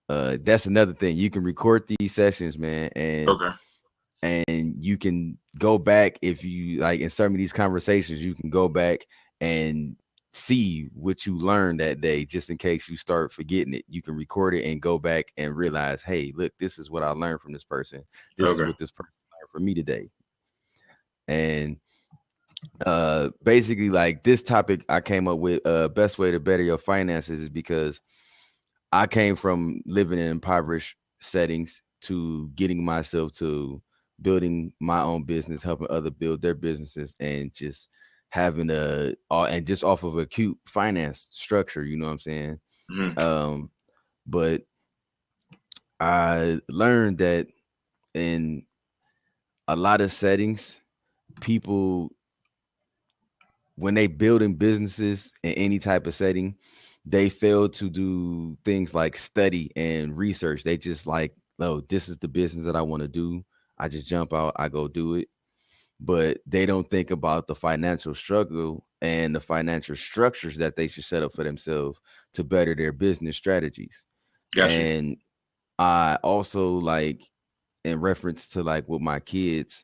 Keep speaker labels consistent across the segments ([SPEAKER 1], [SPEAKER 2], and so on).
[SPEAKER 1] That's another thing. You can record these sessions, man,
[SPEAKER 2] Okay.
[SPEAKER 1] and you can go back if you like in some of these conversations, you can go back and see what you learned that day, just in case you start forgetting it. You can record it and go back and realize, hey, look, this is what I learned from this person. This is
[SPEAKER 2] Okay.
[SPEAKER 1] what this person learned from me today. And basically like this topic I came up with, best way to better your finances is because I came from living in impoverished settings to getting myself to building my own business, helping other build their businesses, and just having and just off of acute finance structure. You know what I'm saying?
[SPEAKER 2] Hmm.
[SPEAKER 1] Um, but I learned that in a lot of settings, people when they building businesses in any type of setting, they fail to do things like study and research. They just like, oh, this is the business that I want to do. I just jump out, I go do it. But they don't think about the financial struggle and the financial structures that they should set up for themselves to better their business strategies.
[SPEAKER 2] Got you.
[SPEAKER 1] And I also like in reference to like with my kids,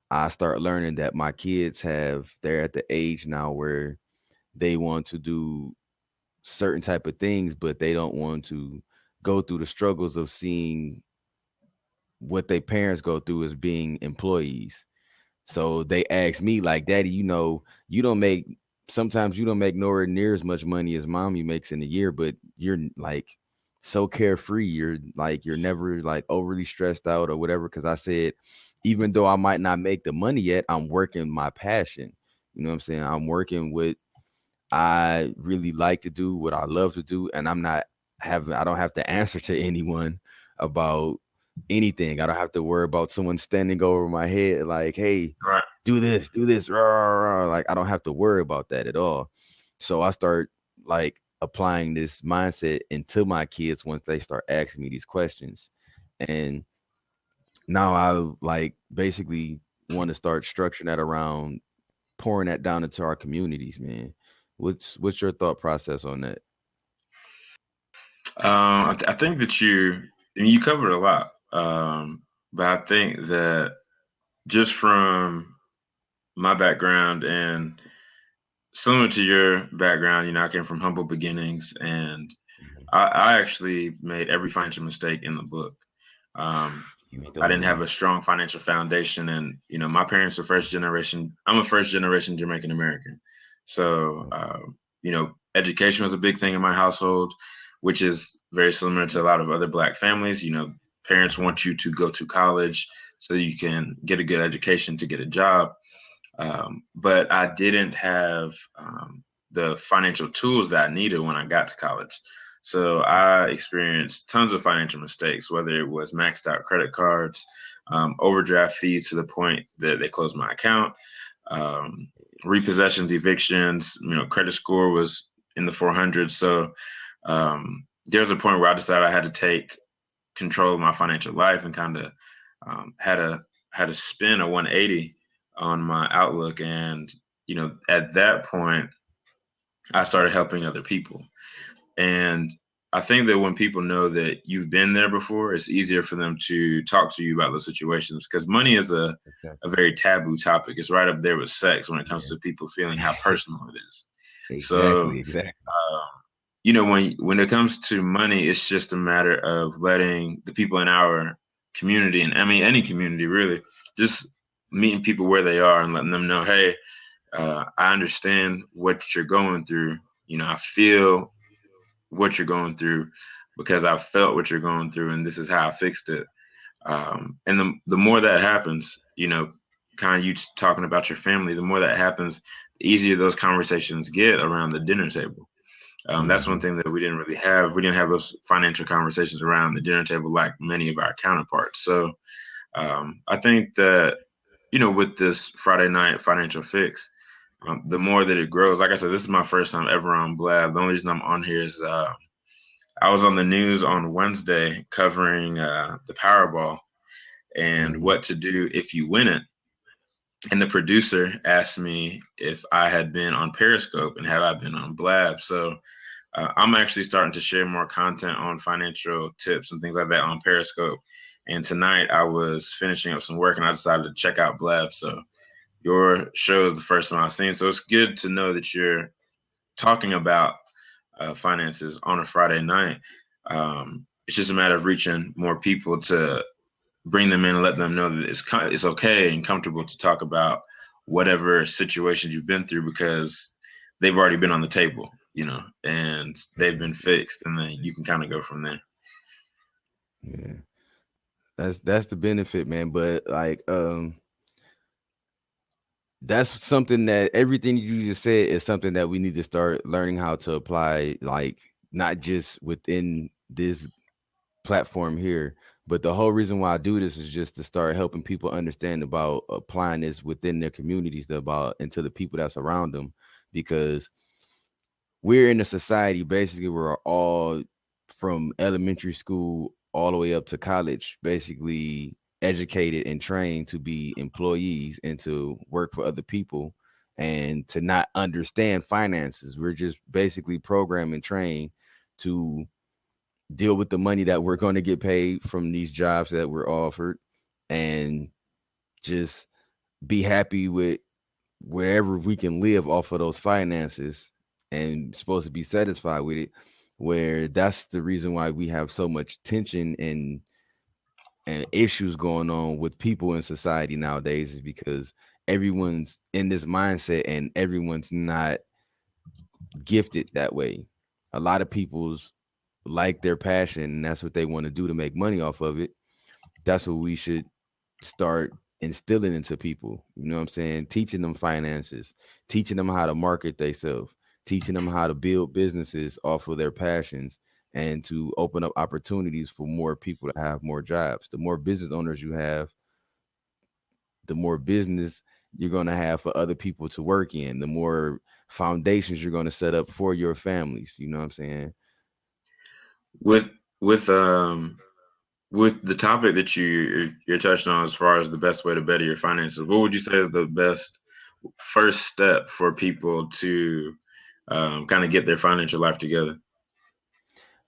[SPEAKER 1] I start learning that my kids they're at the age now where they want to do certain type of things, but they don't want to go through the struggles of seeing what their parents go through as being employees. So they ask me like, Daddy, you don't make sometimes you don't make nowhere near as much money as mommy makes in a year, but you're like so carefree. You're never like overly stressed out or whatever. Cause I said, even though I might not make the money yet, I'm working my passion. You know what I'm saying? I'm working with I really like to do, what I love to do, and I don't have to answer to anyone about anything. I don't have to worry about someone standing over my head like, "Hey,
[SPEAKER 2] Right.
[SPEAKER 1] do this." Rah, rah, rah. Like I don't have to worry about that at all. So I start like applying this mindset into my kids once they start asking me these questions. And now I like basically want to start structuring that around pouring that down into our communities, man. What's your thought process on that?
[SPEAKER 2] I think that you covered a lot, but I think that just from my background and similar to your background, I came from humble beginnings, and
[SPEAKER 1] Mhm.
[SPEAKER 2] I actually made every financial mistake in the book. Um,
[SPEAKER 1] You ain't the
[SPEAKER 2] I
[SPEAKER 1] only
[SPEAKER 2] didn't have
[SPEAKER 1] one.
[SPEAKER 2] a strong financial foundation, and my parents are first generation. I'm a first generation Jamaican American, so education was a big thing in my household, which is very similar to a lot of other Black families. Parents
[SPEAKER 1] Mhm.
[SPEAKER 2] want you to go to college so you can get a good education to get a job, but I didn't have the financial tools that I needed when I got to college. So I experienced tons of financial mistakes, whether it was maxed out credit cards, overdraft fees to the point that they closed my account, um, repossessions, evictions. Credit score was in the 400s. So there was a point where I decided I had to take control of my financial life and kind of had a spin a 180 on my outlook. And at that point, I started helping other people. And I think that when people know that you've been there before, it's easier for them to talk to you about those situations, because money is a
[SPEAKER 1] Exactly.
[SPEAKER 2] very taboo topic. It's right up there with sex when it comes
[SPEAKER 1] Yeah.
[SPEAKER 2] to people feeling how personal it is. So,
[SPEAKER 1] Exactly. Exactly.
[SPEAKER 2] uh, when it comes to money, it's just a matter of letting the people in our community, and I mean any community really, just meeting people where they are and letting them know, hey, I understand what you're going through. I feel what you're going through because I felt what you're going through, and this is how I fixed it. And the more that happens, kind of you talking about your family, the more that happens, the easier those conversations get around the dinner table. That's one
[SPEAKER 1] Hmm.
[SPEAKER 2] thing that we didn't really have. We didn't have those financial conversations around the dinner table like many of our counterparts. So I think that, with this Friday night financial fix, the more that it grows, like I said, this is my first time ever on Blab. The only reason I'm on here is I was on the news on Wednesday covering the Powerball and
[SPEAKER 1] Hmm.
[SPEAKER 2] what to do if you win it. And the producer asked me if I had been on Periscope and have I been on Blab. So I'm actually starting to share more content on financial tips and things like that on Periscope. And tonight I was finishing up some work and I decided to check out Blab. So your show is the first one I've seen. So it's good to know that you're talking about finances on a Friday night. It's just a matter of reaching more people to bring them in and let them know that it's okay and comfortable to talk about whatever situations you've been through because they've already been on the table, and they've been fixed, and then you can kind of go from there.
[SPEAKER 1] Yeah. That's the benefit, man. But like that's something that everything you just said is something that we need to start learning how to apply, like not just within this platform here, but the whole reason why I do this is just to start helping people understand about applying this within their communities, about into the people that's around them, because we're in a society basically we're all from elementary school all the way up to college basically educated and trained to be employees and to work for other people and to not understand finances. We're just basically programmed and trained to deal with the money that we're going to get paid from these jobs that we're offered and just be happy with wherever we can live off of those finances and supposed to be satisfied with it, where that's the reason why we have so much tension and issues going on with people in society nowadays, is because everyone's in this mindset and everyone's not gifted that way. A lot of people's like their passion and that's what they want to do to make money off of it. That's what we should start instilling into people. You know what I'm saying? Teaching them finances, teaching them how to market themselves, teaching them how to build businesses off of their passions and to open up opportunities for more people to have more jobs. The more business owners you have, the more business you're going to have for other people to work in, the more foundations you're going to set up for your families. You know what I'm saying?
[SPEAKER 2] With with with the topic that you're touching on as far as the best way to better your finances, what would you say is the best first step for people to kind of get their financial life together?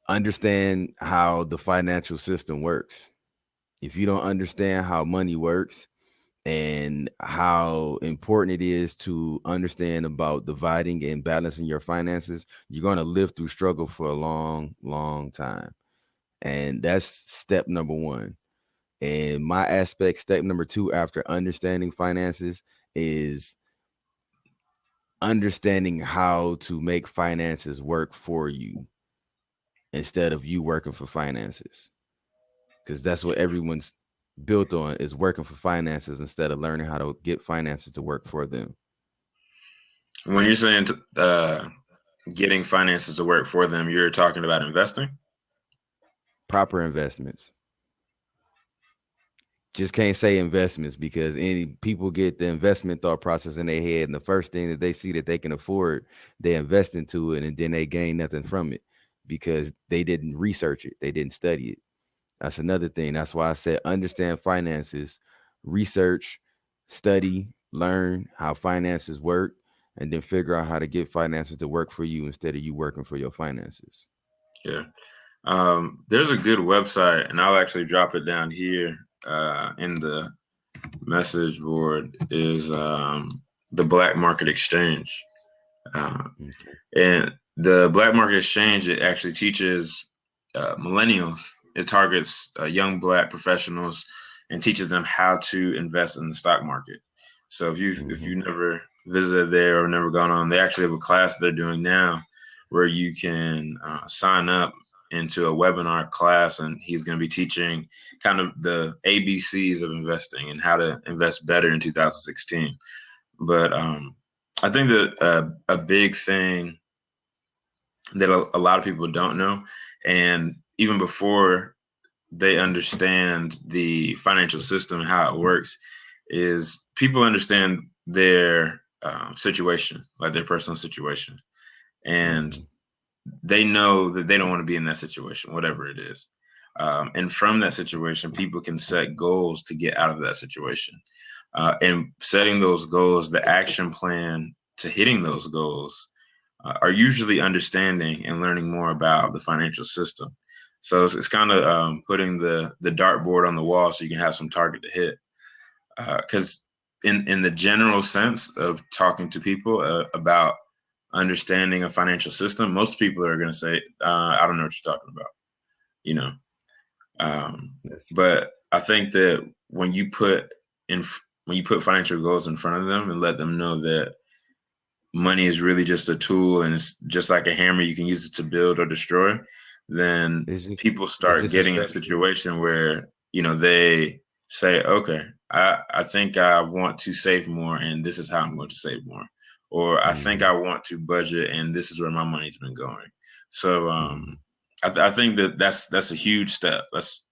[SPEAKER 1] Understand how the financial system works. If you don't understand how money works and how important it is to understand about dividing and balancing your finances, you're going to live through struggle for a long, long time. And that's step number one. And my aspect, step number two, after understanding finances, is understanding how to make finances work for you instead of you working for finances. Because that's what everyone's built on, is working for finances instead of learning how to get finances to work for them.
[SPEAKER 2] When you're saying getting finances to work for them, you're talking about investing.
[SPEAKER 1] Proper investments. Just can't say investments because any people get the investment thought process in their head, and the first thing that they see that they can afford, they invest into it, and then they gain nothing from it because they didn't research it, they didn't study it. That's another thing. That's why I said understand finances, research, study, learn how finances work, and then figure out how to get finances to work for you instead of you working for your finances.
[SPEAKER 2] Yeah. There's a good website, and I'll actually drop it down here in the message board. Is the Black Market Exchange,
[SPEAKER 1] Okay.
[SPEAKER 2] and the Black Market Exchange, it actually teaches millennials. It targets young Black professionals and teaches them how to invest in the stock market. So if you
[SPEAKER 1] Mm-hmm.
[SPEAKER 2] never visited there or never gone on, they actually have a class they're doing now where you can sign up into a webinar class, and he's going to be teaching kind of the ABCs of investing and how to invest better in 2016. But I think that a big thing that a lot of people don't know, and even before they understand the financial system and how it works, is people understand their situation, like their personal situation, and
[SPEAKER 1] Mm-hmm.
[SPEAKER 2] they know that they don't want to be in that situation, whatever it is. And from that situation, people can set goals to get out of that situation. And setting those goals, the action plan to hitting those goals are usually understanding and learning more about the financial system. So it's kind of putting the dartboard on the wall so you can have some target to hit. Because in the general sense of talking to people about understanding a financial system, most people are going to say, "I don't know what you're talking about," you know. Um,
[SPEAKER 1] That's true.
[SPEAKER 2] but I think that in when you put financial goals in front of them and let them know that money is really just a tool and it's just like a hammer, you can use it to build or destroy, then
[SPEAKER 1] It's just
[SPEAKER 2] people
[SPEAKER 1] it's
[SPEAKER 2] start
[SPEAKER 1] just a
[SPEAKER 2] getting in a
[SPEAKER 1] strategy.
[SPEAKER 2] situation where, they say, okay, I think I want to save more and this is how I'm going to save more. Or I think
[SPEAKER 1] Hmm.
[SPEAKER 2] I want to budget and this is where my money's been going. So
[SPEAKER 1] Hmm.
[SPEAKER 2] I think that that's a huge step. That's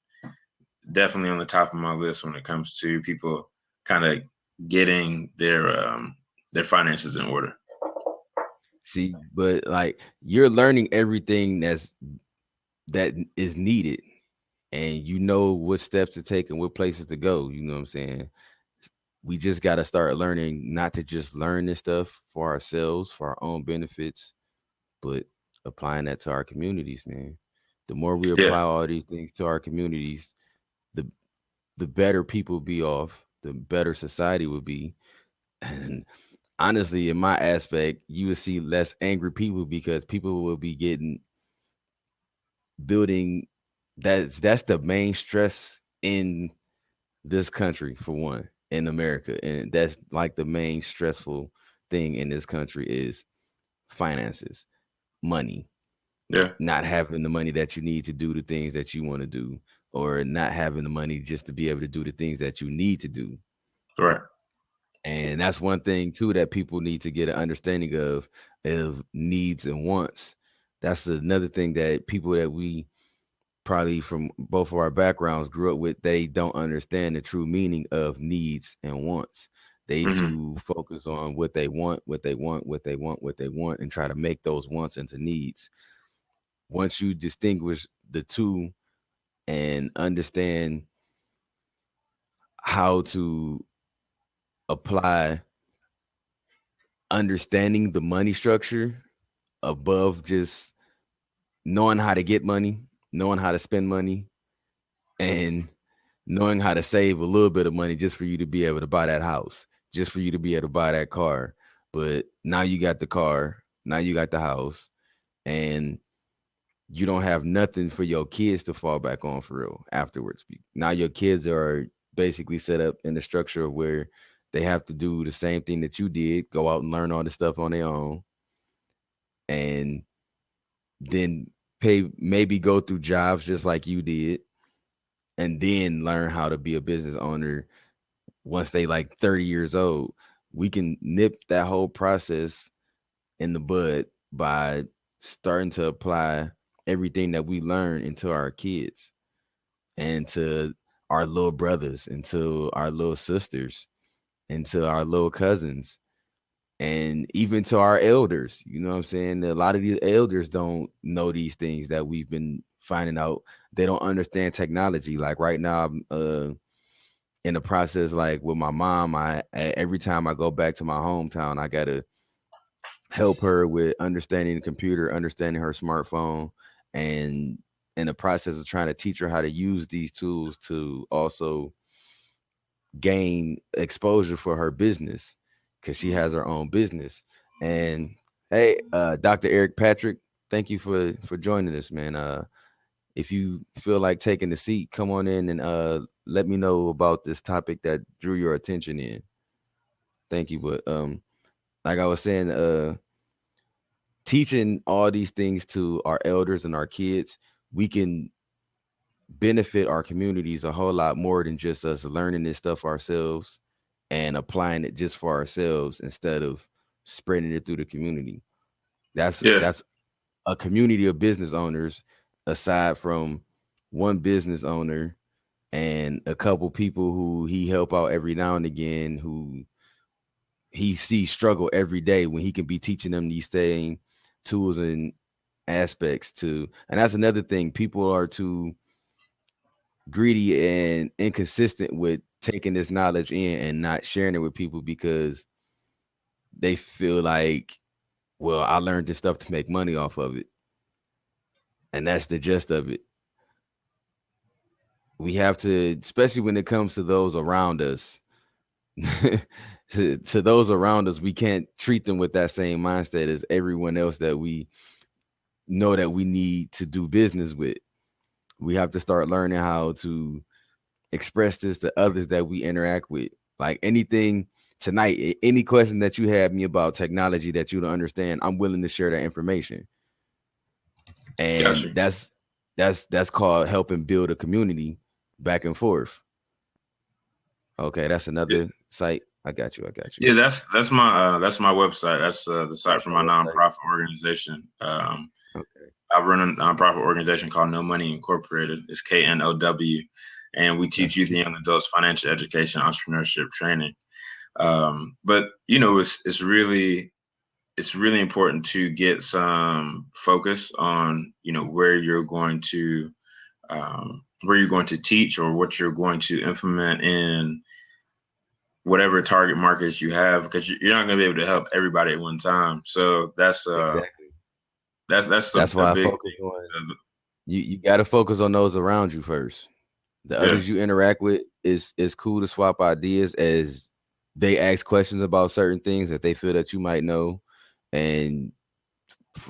[SPEAKER 2] definitely on the top of my list when it comes to people kind of getting their finances in order.
[SPEAKER 1] See, but like you're learning everything that is needed, and you know what steps to take and what places to go. You know what I'm saying? We just got to start learning not to just learn this stuff for ourselves, for our own benefits, but applying that to our communities, man. The more we
[SPEAKER 2] Yeah,
[SPEAKER 1] apply all these things to our communities, the the better people be off, the better society will be. And honestly, in my aspect, you will see less angry people because people will be getting building. That's the main stress in this country for one, in America, and that's like the main stressful thing in this country is finances, money,
[SPEAKER 2] yeah,
[SPEAKER 1] not having the money that you need to do the things that you want to do, or not having the money just to be able to do the things that you need to do.
[SPEAKER 2] right.
[SPEAKER 1] And that's one thing too that people need to get an understanding of needs and wants. That's another thing that people that we probably from both of our backgrounds grew up with, they don't understand the true meaning of needs and wants. They
[SPEAKER 2] Hmm.
[SPEAKER 1] too focus on what they want, what they want, what they want, what they want, and try to make those wants into needs. Once you distinguish the two and understand how to apply understanding the money structure above just knowing how to get money, knowing how to spend money, and knowing how to save a little bit of money just for you to be able to buy that house, just for you to be able to buy that car. But now you got the car, now you got the house, and you don't have nothing for your kids to fall back on for real afterwards. Now your kids are basically set up in the structure of where they have to do the same thing that you did, go out and learn all this stuff on their own, and then pay maybe go through jobs just like you did, and then learn how to be a business owner once they like 30 years old. We can nip that whole process in the bud by starting to apply everything that we learn into our kids and to our little brothers and to our little sisters and to our little cousins and even to our elders. You know what I'm saying? A lot of these elders don't know these things that we've been finding out. They don't understand technology. Like right now, I'm in the process, like with my mom, every time I go back to my hometown, I gotta help her with understanding the computer, understanding her smartphone, and in the process of trying to teach her how to use these tools to also gain exposure for her business because she has her own business. And hey, Dr. Eric Patrick, thank you for joining us, man. If you feel like taking the seat, come on in and let me know about this topic that drew your attention in. Thank you. But like I was saying, teaching all these things to our elders and our kids, we can benefit our communities a whole lot more than just us learning this stuff ourselves and applying it just for ourselves instead of spreading it through the community.
[SPEAKER 2] Yeah,
[SPEAKER 1] That's a community of business owners aside from one business owner and a couple people who he help out every now and again who he sees struggle every day when he can be teaching them these same tools and aspects to. And that's another thing, people are too greedy and inconsistent with taking this knowledge in and not sharing it with people because they feel like Well, I learned this stuff to make money off of it, and that's the gist of it. We have to, especially when it comes to those around us, to those around us, we can't treat them with that same mindset as everyone else that we know that we need to do business with. We have to start learning how to express this to others that we interact with. Like anything tonight, any question that you have me about technology that you don't understand, I'm willing to share that information. And
[SPEAKER 2] Gotcha.
[SPEAKER 1] that's called helping build a community back and forth. Okay, that's another site. I got you. I got you.
[SPEAKER 2] Yeah, that's my website. That's the site
[SPEAKER 1] That's
[SPEAKER 2] for
[SPEAKER 1] your
[SPEAKER 2] my
[SPEAKER 1] website.
[SPEAKER 2] nonprofit organization.
[SPEAKER 1] Okay,
[SPEAKER 2] I run a nonprofit organization called No Money Incorporated. It's KNOW, and we teach
[SPEAKER 1] that's
[SPEAKER 2] youth and young adults financial education, entrepreneurship training. But you know, it's really important to get some focus on where you're going to teach or what you're going to implement in whatever target markets you have because you're not going to be able to help everybody at one time. So
[SPEAKER 1] exactly.
[SPEAKER 2] that's
[SPEAKER 1] That's
[SPEAKER 2] a
[SPEAKER 1] why I
[SPEAKER 2] big
[SPEAKER 1] focus on you got to focus on those around you first. The
[SPEAKER 2] yeah.
[SPEAKER 1] others you interact with is cool to swap ideas as they ask questions about certain things that they feel that you might know, and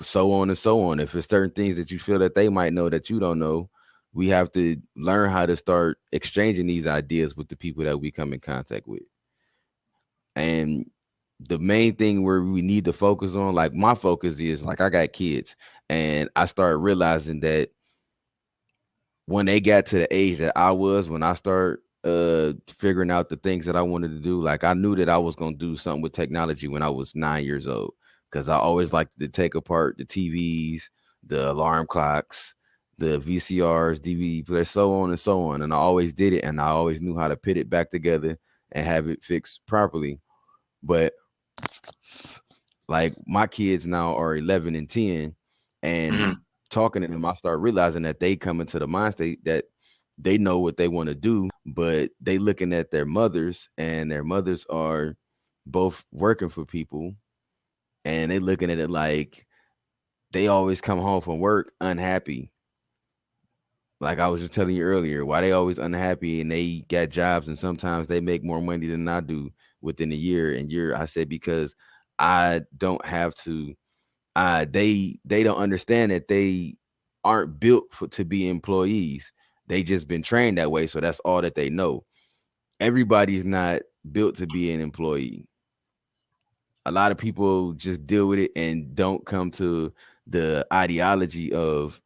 [SPEAKER 1] so on and so on. If it's certain things that you feel that they might know that you don't know, we have to learn how to start exchanging these ideas with the people that we come in contact with. And the main thing where we need to focus on, like my focus is like I got kids, and I started realizing that when they got to the age that I was, when I started figuring out the things that I wanted to do, like I knew that I was gonna do something with technology when I was 9 years old. Cause I always liked to take apart the TVs, the alarm clocks, the VCRs, DVD players, so on and so on. And I always did it, and I always knew how to put it back together and have it fixed properly. But like my kids now are 11 and 10, and
[SPEAKER 2] Hmm.
[SPEAKER 1] talking to them, I start realizing that they come into the mind state that they know what they want to do, but they looking at their mothers, and their mothers are both working for people, and they looking at it like they always come home from work unhappy. Like I was just telling you earlier, why they always unhappy and they got jobs and sometimes they make more money than I do within a year. And year, I said because I don't have to they don't understand that they aren't built for to be employees. They just been trained that way, so that's all that they know. Everybody's not built to be an employee. A lot of people just deal with it and don't come to the ideology of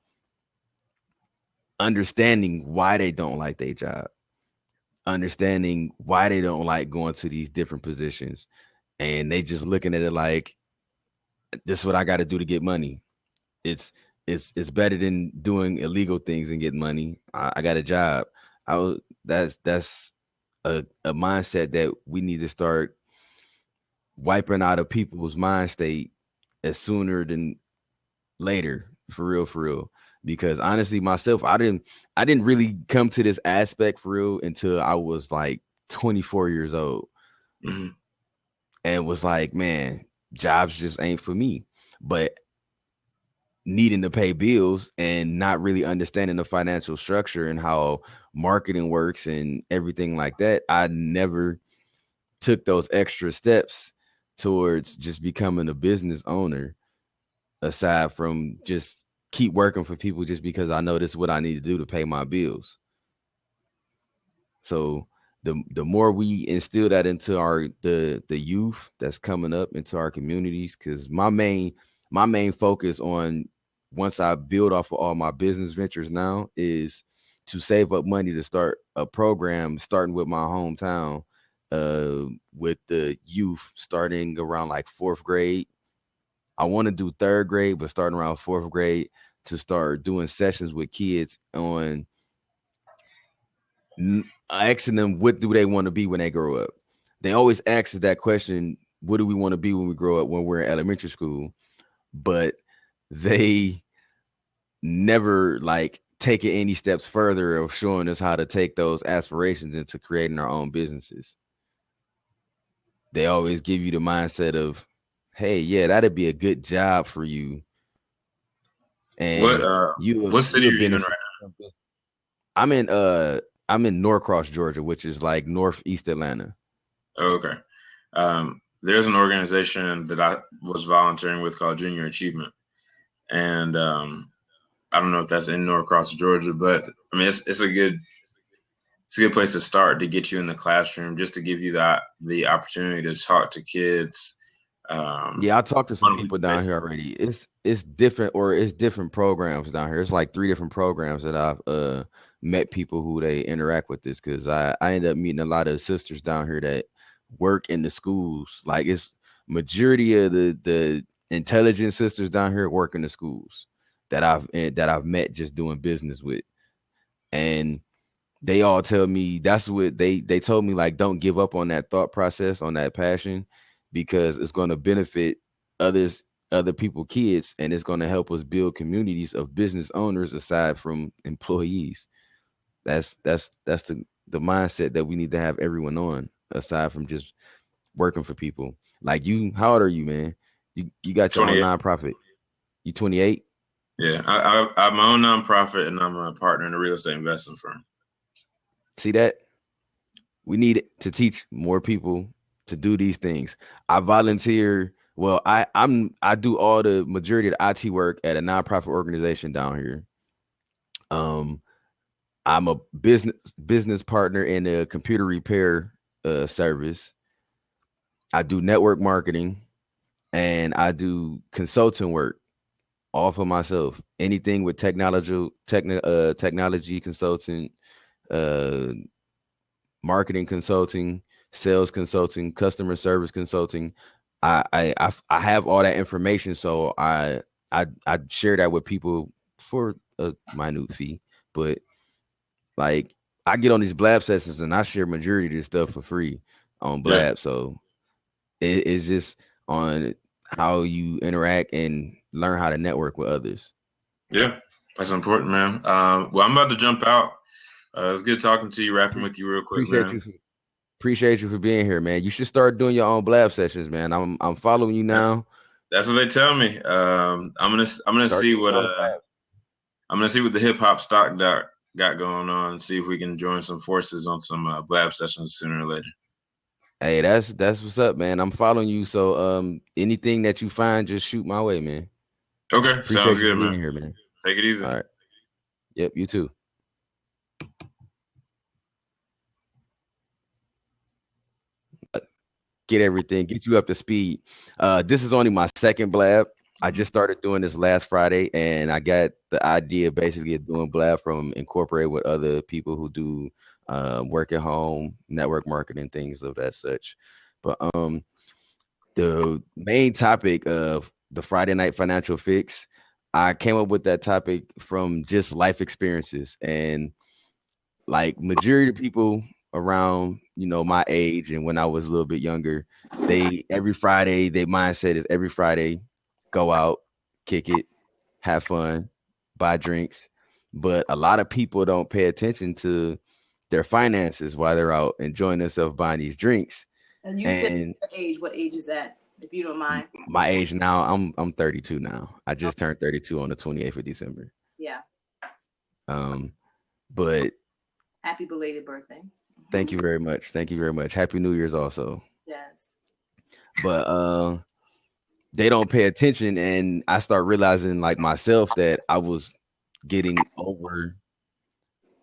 [SPEAKER 1] understanding why they don't like their job, understanding why they don't like going to these different positions, and they just looking at it like this is what I got to do to get money. It's it's better than doing illegal things and getting money. I got a job. I was that's a mindset that we need to start wiping out of people's mind state as sooner than later. For real, for real. Because honestly, myself, I didn't really come to this aspect for real until I was like 24 years old,
[SPEAKER 2] Hmm.
[SPEAKER 1] and was like, man, jobs just ain't for me. But needing to pay bills and not really understanding the financial structure and how marketing works and everything like that, I never took those extra steps towards just becoming a business owner, aside from just keep working for people just because I know this is what I need to do to pay my bills. So the more we instill that into our the youth that's coming up into our communities, because my main focus on once I build off of all my business ventures now is to save up money to start a program starting with my hometown, with the youth starting around like fourth grade. I want to do third grade, but starting around fourth grade to start doing sessions with kids on asking them what do they want to be when they grow up. They always ask us that question, what do we want to be when we grow up when we're in elementary school? But they never like take it any steps further of showing us how to take those aspirations into creating our own businesses. They always give you the mindset of hey, yeah, that'd be a good job for you,
[SPEAKER 2] What
[SPEAKER 1] and
[SPEAKER 2] what
[SPEAKER 1] you
[SPEAKER 2] city are
[SPEAKER 1] would
[SPEAKER 2] you in
[SPEAKER 1] benefit
[SPEAKER 2] right
[SPEAKER 1] from this. I'm in uh I'm in Norcross, Georgia, which is like northeast Atlanta.
[SPEAKER 2] now? Oh, okay. There's an organization that I was volunteering with called Junior Achievement, and I don't know if that's in Norcross, Georgia, but I mean it's a good place to start to get you in the classroom, just to give you the opportunity to talk to kids
[SPEAKER 1] Yeah, I talked to some
[SPEAKER 2] on a weekly
[SPEAKER 1] people down
[SPEAKER 2] basis.
[SPEAKER 1] here already. It's different programs down here. It's like three different programs that I've met people who they interact with this because I end up meeting a lot of sisters down here that work in the schools. Like it's majority of the intelligent sisters down here work in the schools that I've met just doing business with. And they all tell me that's what they told me, like, don't give up on that thought process, on that passion, because it's going to benefit others, other people kids, and it's going to help us build communities of business owners aside from employees. That's the mindset that we need to have everyone on, aside from just working for people. Like you, how old are you, man? You got your own
[SPEAKER 2] 28.
[SPEAKER 1] nonprofit. You 28.
[SPEAKER 2] Yeah, I have my own nonprofit, and I'm a partner in a real estate investment firm.
[SPEAKER 1] See that? We need to teach more people to do these things. I volunteer. Well, I do all the majority of the IT work at a nonprofit organization down here. Um, I'm a business partner in a computer repair service. I do network marketing and I do consulting work all for myself. Anything with technology consulting, uh, marketing consulting, sales consulting, customer service consulting. I have all that information, so I share that with people for a minute fee. But like I get on these Blab sessions and I share majority of this stuff for free on
[SPEAKER 2] Yeah,
[SPEAKER 1] Blab. So it's just on how you interact and learn how to network with others.
[SPEAKER 2] yeah, that's important, man. Well, I'm about to jump out. It's good talking to you, rapping with you real quick,
[SPEAKER 1] Appreciate
[SPEAKER 2] man.
[SPEAKER 1] you. Appreciate you for being here, man. You should start doing your own Blab sessions, man. I'm following you
[SPEAKER 2] That's
[SPEAKER 1] now.
[SPEAKER 2] that's what they tell me. I'm gonna
[SPEAKER 1] Start
[SPEAKER 2] see
[SPEAKER 1] doing
[SPEAKER 2] what
[SPEAKER 1] your own Blab.
[SPEAKER 2] the hip hop stock doc got going on. See if we can join some forces on some blab sessions sooner or later.
[SPEAKER 1] Hey, that's what's up, man. I'm following you. So anything that you find, just shoot my way, man.
[SPEAKER 2] Okay, sounds
[SPEAKER 1] Appreciate you for
[SPEAKER 2] good, man.
[SPEAKER 1] being here, man.
[SPEAKER 2] Take it easy.
[SPEAKER 1] All right. Yep, you too. Get everything, get you up to speed. This is only my second Blab. I just started doing this last Friday, and I got the idea basically of doing Blab from incorporate with other people who do work at home, network marketing, things of that such. But the main topic of the Friday Night Financial Fix, I came up with that topic from just life experiences and like majority of people around my age and when I was a little bit younger, they every Friday their mindset is every Friday go out, kick it, have fun, buy drinks. But a lot of people don't pay attention to their finances while they're out enjoying themselves buying these drinks.
[SPEAKER 3] And you said
[SPEAKER 1] And
[SPEAKER 3] your age. What age is that, if you don't mind?
[SPEAKER 1] my age now, I'm 32 now. I just turned 32 on the 28th of December.
[SPEAKER 3] Yeah.
[SPEAKER 1] Um, but
[SPEAKER 3] Happy belated birthday.
[SPEAKER 1] thank you very much. Thank you very much. Happy New Year's also.
[SPEAKER 3] Yes.
[SPEAKER 1] But they don't pay attention and I start realizing like myself that I was getting over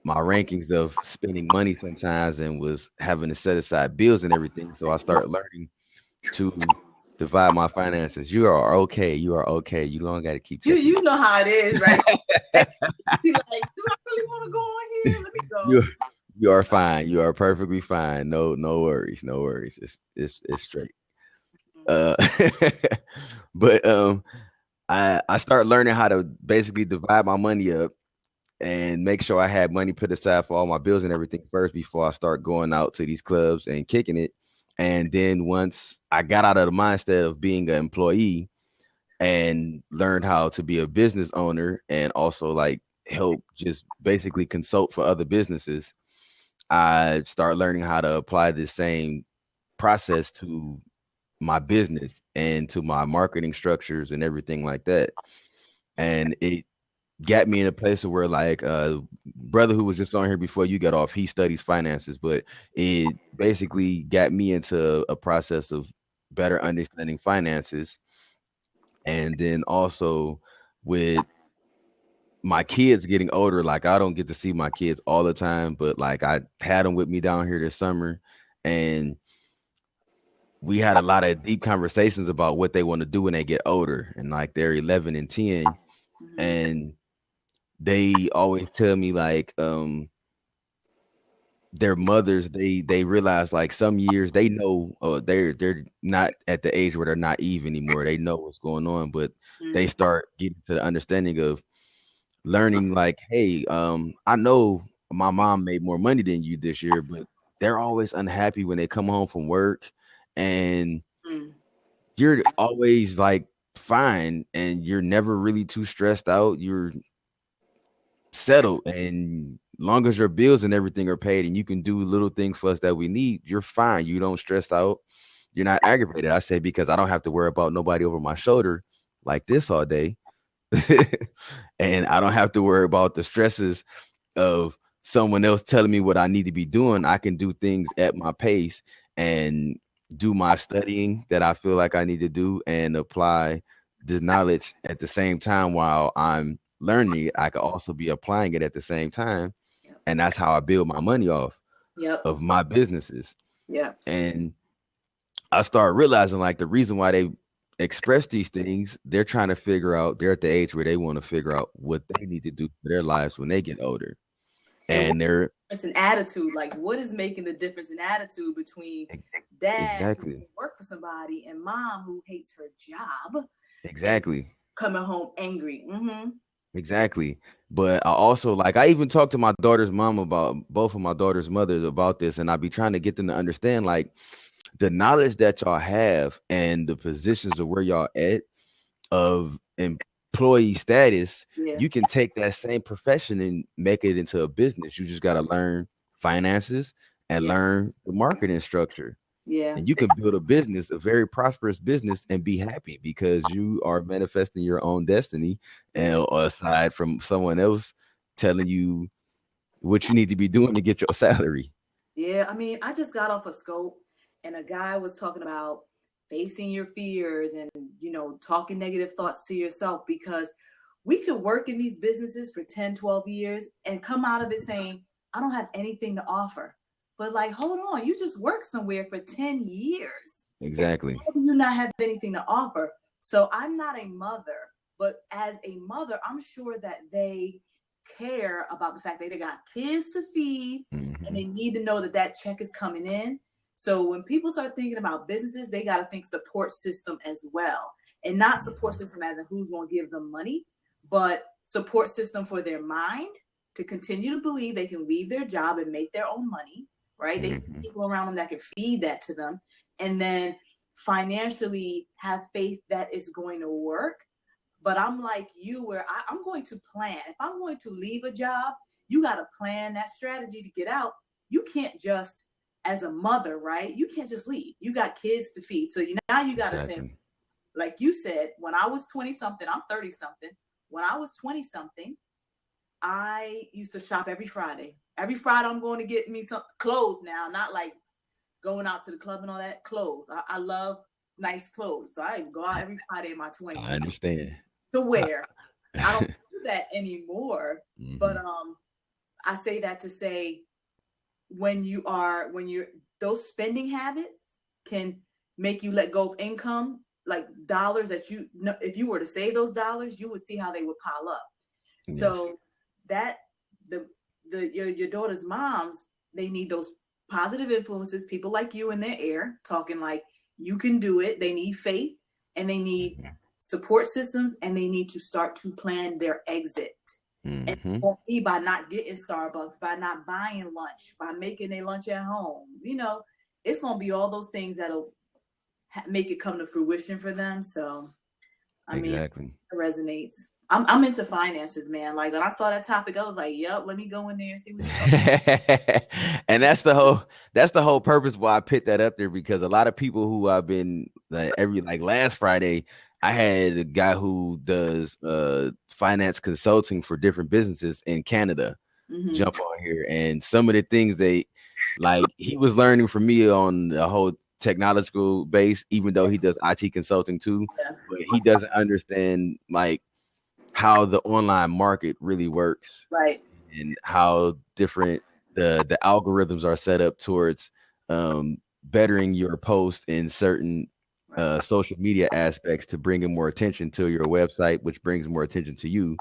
[SPEAKER 1] my rankings of spending money sometimes and was having to set aside bills and everything. So I started learning to divide my finances. You are okay. You are okay. You don't got to keep
[SPEAKER 3] You
[SPEAKER 1] checking.
[SPEAKER 3] you know how it is, right? Be like, do I really want to go on here? Let me go.
[SPEAKER 1] you you are fine. You are perfectly fine. No worries. No worries. It's straight. Uh, but I start learning how to basically divide my money up and make sure I had money put aside for all my bills and everything first before I start going out to these clubs and kicking it. And then once I got out of the mindset of being an employee and learned how to be a business owner and also like help just basically consult for other businesses, I start learning how to apply the same process to my business and to my marketing structures and everything like that. And it got me in a place where like brother who was just on here before you got off, he studies finances, but it basically got me into a process of better understanding finances. And then also with my kids getting older, like I don't get to see my kids all the time, but like I had them with me down here this summer, and we had a lot of deep conversations about what they want to do when they get older, and like they're 11 and 10,
[SPEAKER 3] Mhm.
[SPEAKER 1] and they always tell me like their mothers, they realize like some years they know they're not at the age where they're naive anymore. They know what's going on, but they
[SPEAKER 3] Mhm.
[SPEAKER 1] start getting to the understanding of learning like, hey, I know my mom made more money than you this year, but they're always unhappy when they come home from work, and
[SPEAKER 3] Mhm.
[SPEAKER 1] you're always like fine and you're never really too stressed out. You're settled, and long as your bills and everything are paid and you can do little things for us that we need, you're fine. You don't stress out. You're not aggravated. I say because I don't have to worry about nobody over my shoulder like this all day. And I don't have to worry about the stresses of someone else telling me what I need to be doing. I can do things at my pace and do my studying that I feel like I need to do and apply the knowledge at the same time while I'm learning it. I could also be applying it at the same time.
[SPEAKER 3] Yep.
[SPEAKER 1] And that's how I build my money off
[SPEAKER 3] Yep.
[SPEAKER 1] of my businesses.
[SPEAKER 3] Yep.
[SPEAKER 1] And I started realizing like the reason why they express these things, they're trying to figure out, they're at the age where they want to figure out what they need to do for their lives when they get older.
[SPEAKER 3] And
[SPEAKER 1] And they're
[SPEAKER 3] it's an attitude. Like, what is making the difference in attitude between dad who
[SPEAKER 1] exactly,
[SPEAKER 3] doesn't work for somebody and mom who hates her job and
[SPEAKER 1] exactly,
[SPEAKER 3] coming home angry? Mm-hmm.
[SPEAKER 1] exactly. But I also like I even talked to my daughter's mom about both of my daughter's mothers about this, and I be trying to get them to understand like the knowledge that y'all have and the positions of where y'all at of employee status,
[SPEAKER 3] Yeah.
[SPEAKER 1] you can take that same profession and make it into a business. You just got to learn finances and
[SPEAKER 3] Yeah.
[SPEAKER 1] learn the marketing structure.
[SPEAKER 3] Yeah.
[SPEAKER 1] And you can build a business, a very prosperous business, and be happy because you are manifesting your own destiny.
[SPEAKER 3] Yeah.
[SPEAKER 1] And aside from someone else telling you what you need to be doing to get your salary.
[SPEAKER 3] Yeah. I mean, I just got off a scope and a guy was talking about facing your fears and, talking negative thoughts to yourself because we could work in these businesses for 10, 12 years and come out of it saying, I don't have anything to offer. But like, hold on, you just worked somewhere for 10 years.
[SPEAKER 1] Exactly.
[SPEAKER 3] How do you not have anything to offer? So I'm not a mother, but as a mother, I'm sure that they care about the fact that they got kids to feed and
[SPEAKER 1] Hmm.
[SPEAKER 3] they need to know that that check is coming in. So when people start thinking about businesses, they got to think support system as well. And not support
[SPEAKER 1] Hmm.
[SPEAKER 3] system as in who's going to give them money, but support system for their mind to continue to believe they can leave their job and make their own money, right? They have
[SPEAKER 1] Hmm.
[SPEAKER 3] people around them that can feed that to them. And then financially have faith that it's going to work. But I'm like you, where I'm going to plan. If I'm going to leave a job, you got to plan that strategy to get out. You can't just, as a mother, right? You can't just leave. You got kids to feed. So now you got to say,
[SPEAKER 1] Exactly.
[SPEAKER 3] like you said, when I was 20 something, I'm 30 something. When I was 20 something, I used to shop every Friday. Every Friday, I'm going to get me some clothes now, not like going out to the club and all that. Clothes. I love nice clothes. So I go out every Friday in my 20s
[SPEAKER 1] I understand.
[SPEAKER 3] to
[SPEAKER 1] I,
[SPEAKER 3] wear. I don't do that anymore. But
[SPEAKER 1] hmm.
[SPEAKER 3] I say that to say when you're those spending habits can make you let go of income, like dollars that you know, if you were to save those dollars, you would see how they would pile up.
[SPEAKER 1] Yes.
[SPEAKER 3] So that the your daughter's moms, they need those positive influences, people like you in their ear talking like you can do it. They need faith and they need
[SPEAKER 1] Hmm.
[SPEAKER 3] support systems and they need to start to plan their exit. And it
[SPEAKER 1] Hmm.
[SPEAKER 3] won't be by not getting Starbucks, by not buying lunch, by making their lunch at home. It's going to be all those things that'll make it come to fruition for them. So, I mean,
[SPEAKER 1] Exactly.
[SPEAKER 3] it resonates. I'm into finances, man. Like when I saw that topic, I was like, "Yep, let me go in there and see what he's talking about."
[SPEAKER 1] And that's the whole purpose why I put that up there, because a lot of people who I've been like last Friday, I had a guy who does finance consulting for different businesses in Canada
[SPEAKER 3] Mm-hmm.
[SPEAKER 1] jump on here, and some of the things they like he was learning from me on the whole technological base, even though he does IT consulting too,
[SPEAKER 3] Yeah.
[SPEAKER 1] but he doesn't understand like how the online market really works
[SPEAKER 3] Right.
[SPEAKER 1] and how different the algorithms are set up towards bettering your post in certain
[SPEAKER 3] Right.
[SPEAKER 1] social media aspects to bring in more attention to your website, which brings more attention to you.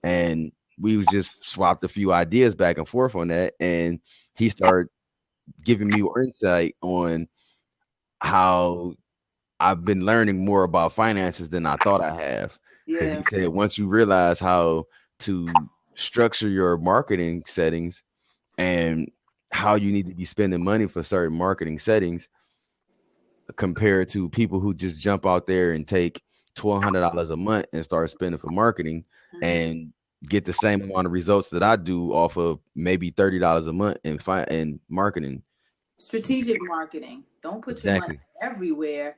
[SPEAKER 1] And we was just swapped a few ideas back and forth on that, and he started giving me more insight on how I've been learning more about finances than I thought I have. Because he
[SPEAKER 3] Yeah.
[SPEAKER 1] said once you realize how to structure your marketing settings and how you need to be spending money for certain marketing settings compared to people who just jump out there and take $1,200 a month and start spending for marketing
[SPEAKER 3] Mm-hmm.
[SPEAKER 1] and get the same amount of results that I do off of maybe $30 a month in marketing.
[SPEAKER 3] Strategic marketing. Don't put your money
[SPEAKER 1] Exactly.
[SPEAKER 3] everywhere.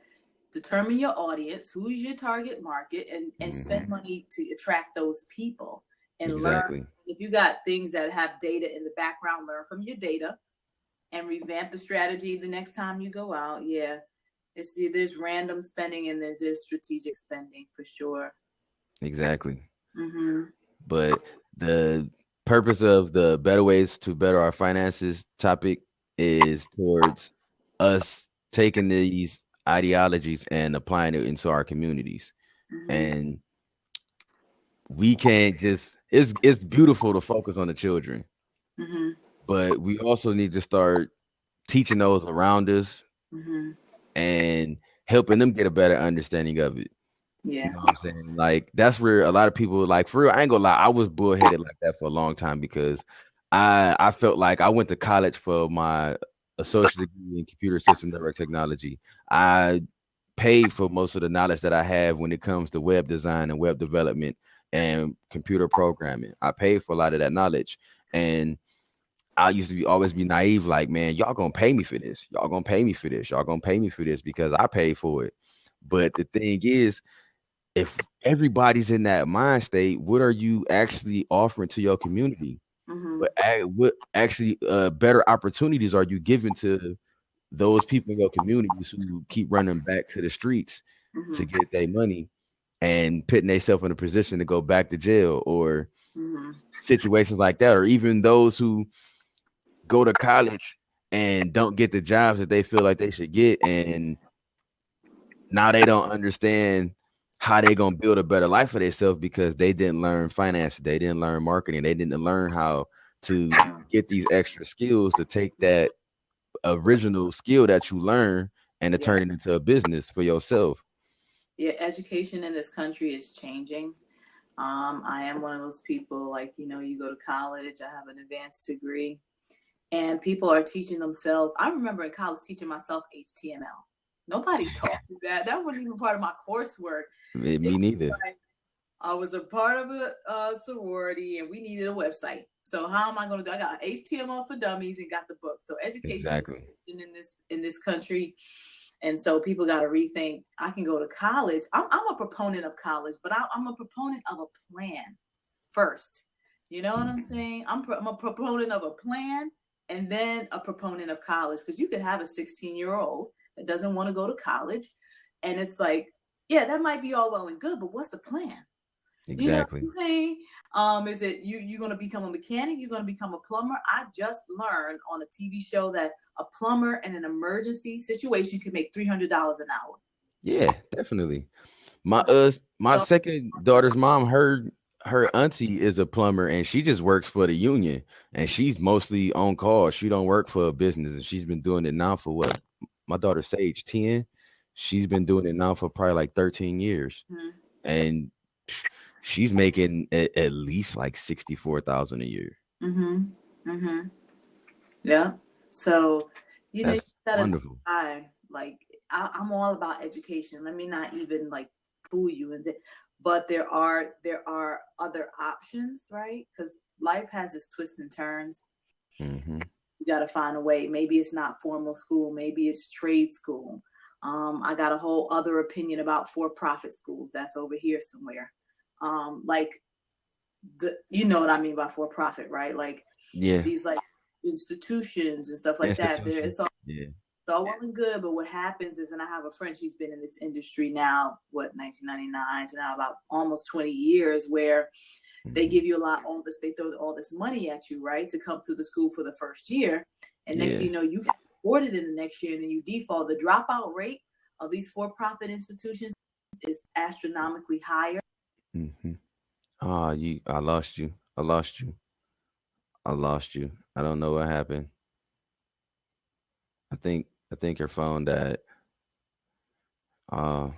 [SPEAKER 3] Determine your audience, who's your target market, and spend
[SPEAKER 1] Hmm.
[SPEAKER 3] money to attract those people and learn.
[SPEAKER 1] Exactly.
[SPEAKER 3] If you got things that have data in the background, learn from your data and revamp the strategy the next time you go out. Yeah. There's random spending and there's strategic spending for sure.
[SPEAKER 1] Exactly.
[SPEAKER 3] Mm-hmm.
[SPEAKER 1] But the purpose of the better ways to better our finances topic is towards us taking these ideologies and applying it into our communities.
[SPEAKER 3] Mm-hmm.
[SPEAKER 1] And we can't just it's beautiful to focus on the children,
[SPEAKER 3] Mm-hmm.
[SPEAKER 1] but we also need to start teaching those around us
[SPEAKER 3] Mm-hmm.
[SPEAKER 1] and helping them get a better understanding of it. You
[SPEAKER 3] Yeah.
[SPEAKER 1] know what I'm saying? Like that's where a lot of people like for real, I ain't gonna lie, I was bullheaded like that for a long time because I felt like I went to college for my associate degree in computer system network technology. I paid for most of the knowledge that I have when it comes to web design and web development and computer programming. I paid for a lot of that knowledge. And I used to be always be naive, like, man, y'all gonna pay me for this. Y'all gonna pay me for this. Y'all gonna pay me for this because I paid for it. But the thing is, if everybody's in that mind state, what are you actually offering to your community?
[SPEAKER 3] Mm-hmm.
[SPEAKER 1] What actually better opportunities are you giving to those people in your communities who keep running back to the streets to
[SPEAKER 3] Mm-hmm.
[SPEAKER 1] get their money and putting themselves in a position to go back to jail or
[SPEAKER 3] Mm-hmm.
[SPEAKER 1] situations like that, or even those who go to college and don't get the jobs that they feel like they should get, and now they don't understand how they gonna build a better life for themselves because they didn't learn finance, they didn't learn marketing, they didn't learn how to get these extra skills to take that original skill that you learn and to
[SPEAKER 3] Yeah.
[SPEAKER 1] turn it into a business for yourself.
[SPEAKER 3] Yeah. Education in this country is changing. I am one of those people, like, you go to college, I have an advanced degree, and people are teaching themselves. I remember in college teaching myself HTML. Nobody taught me that. That wasn't even part of my coursework. It
[SPEAKER 1] Me
[SPEAKER 3] was
[SPEAKER 1] neither.
[SPEAKER 3] like I was a part of a sorority and we needed a website. So how am I going to do? I got HTML for dummies and got the book. So education is
[SPEAKER 1] Exactly.
[SPEAKER 3] in this country, and so people got to rethink. I can go to college. I'm a proponent of college, but I'm a proponent of a plan first. You know what I'm
[SPEAKER 1] Mhm.
[SPEAKER 3] saying? I'm a proponent of a plan and then a proponent of college, because you could have a 16-year-old that doesn't want to go to college, and it's like, yeah, that might be all well and good, but what's the plan? You know what
[SPEAKER 1] Exactly.
[SPEAKER 3] I'm saying? Is it you're gonna become a mechanic, you're gonna become a plumber? I just learned on a TV show that a plumber in an emergency situation can make $300 an hour.
[SPEAKER 1] Yeah, definitely. My
[SPEAKER 3] Like,
[SPEAKER 1] my
[SPEAKER 3] so,
[SPEAKER 1] second daughter's mom, her auntie is a plumber and she just works for the union and she's mostly on call. She don't work for a business and she's been doing it now for what? My daughter Sage 10. She's been doing it now for probably like 13 years.
[SPEAKER 3] mhm,
[SPEAKER 1] And she's making at least like 64,000 a year.
[SPEAKER 3] mhm, mhm. Yeah. So, you
[SPEAKER 1] That's
[SPEAKER 3] gotta
[SPEAKER 1] wonderful.
[SPEAKER 3] decide. Like, I'm all about education. Let me not even like fool you. but there are other options, right? Because life has its twists and turns.
[SPEAKER 1] Mm-hmm.
[SPEAKER 3] You got to find a way. Maybe it's not formal school, maybe it's trade school. I got a whole other opinion about for-profit schools. That's over here somewhere. Like you know what I mean by for-profit, right? Like
[SPEAKER 1] Yeah.
[SPEAKER 3] these like institutions and stuff like that.
[SPEAKER 1] Institution.
[SPEAKER 3] It's all,
[SPEAKER 1] Yeah.
[SPEAKER 3] it's all well and good, but what happens is, and I have a friend, she's been in this industry now, 1999 to now about almost 20 years, where they give you all this, they throw all this money at you, right, to come to the school for the first year. And next thing you know, you can afford it in the next year, and then you default. The dropout rate of these for-profit institutions is astronomically higher.
[SPEAKER 1] Mm-hmm. Ah, I lost you. I lost you. I lost you. I don't know what happened. I think your phone died. Uh,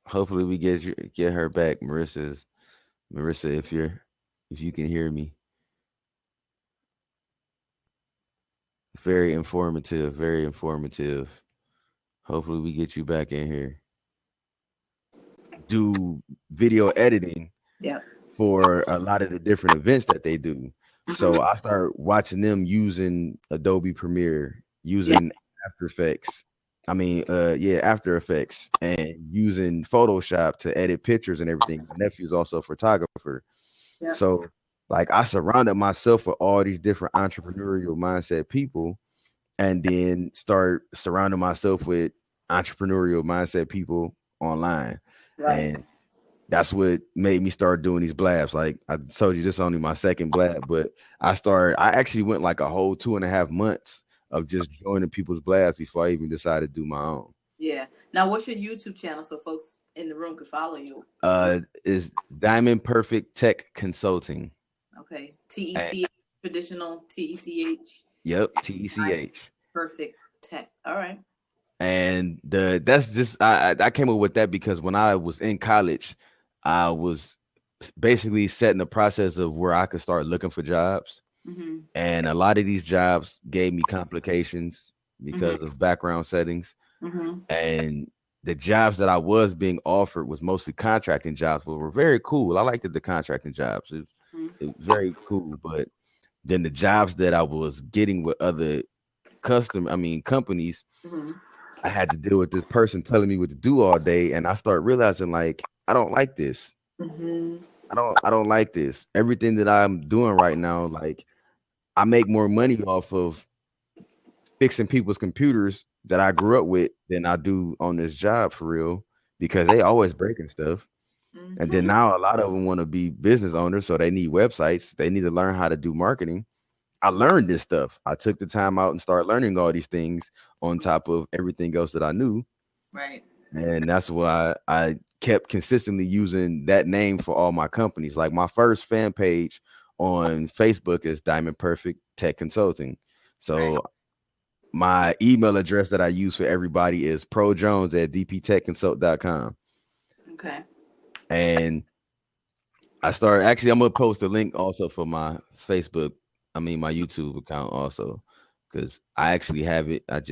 [SPEAKER 1] hopefully we get her back. Marissa, if you can hear me, very informative, very informative. Hopefully we get you back in here. Do video editing
[SPEAKER 3] Yeah.
[SPEAKER 1] for a lot of the different events that they do.
[SPEAKER 3] Mm-hmm.
[SPEAKER 1] So I start watching them using Adobe Premiere, using After Effects. After Effects, and using Photoshop to edit pictures and everything. My nephew's also a photographer.
[SPEAKER 3] Yeah.
[SPEAKER 1] So like I surrounded myself with all these different entrepreneurial mindset people, and then start surrounding myself with entrepreneurial mindset people online.
[SPEAKER 3] Right.
[SPEAKER 1] And that's what made me start doing these blabs. Like I told you, this is only my second blab, but I actually went like a whole 2.5 months of just joining people's blabs before I even decided to do my own.
[SPEAKER 3] Yeah. Now, what's your YouTube channel so folks in the room could follow you?
[SPEAKER 1] Is Diamond Perfect Tech Consulting.
[SPEAKER 3] Okay. TECH, traditional TECH.
[SPEAKER 1] Yep, TECH.
[SPEAKER 3] Perfect Tech. All right.
[SPEAKER 1] And that's just I came up with that because when I was in college, I was basically setting the process of where I could start looking for jobs.
[SPEAKER 3] Mm-hmm.
[SPEAKER 1] And a lot of these jobs gave me complications because of background settings.
[SPEAKER 3] Mm-hmm.
[SPEAKER 1] And the jobs that I was being offered was mostly contracting jobs, but were very cool. I liked the contracting jobs. It was very cool. But then the jobs that I was getting with other companies, I had to deal with this person telling me what to do all day, and I start realizing like I don't like this. I don't like this. Everything that I'm doing right now, like I make more money off of fixing people's computers that I grew up with than I do on this job for real because they always breaking stuff. And then now a lot of them want to be business owners, so they need websites. They need to learn how to do marketing. I learned this stuff. I took the time out and started learning all these things on top of everything else that I knew.
[SPEAKER 3] Right.
[SPEAKER 1] And that's why I kept consistently using that name for all my companies. Like my first fan page on Facebook is Diamond Perfect Tech Consulting. So my email address that I use for everybody is projones@dptechconsult.com.
[SPEAKER 3] Okay.
[SPEAKER 1] And I'm gonna post a link also for my my YouTube account also, because I actually have it. I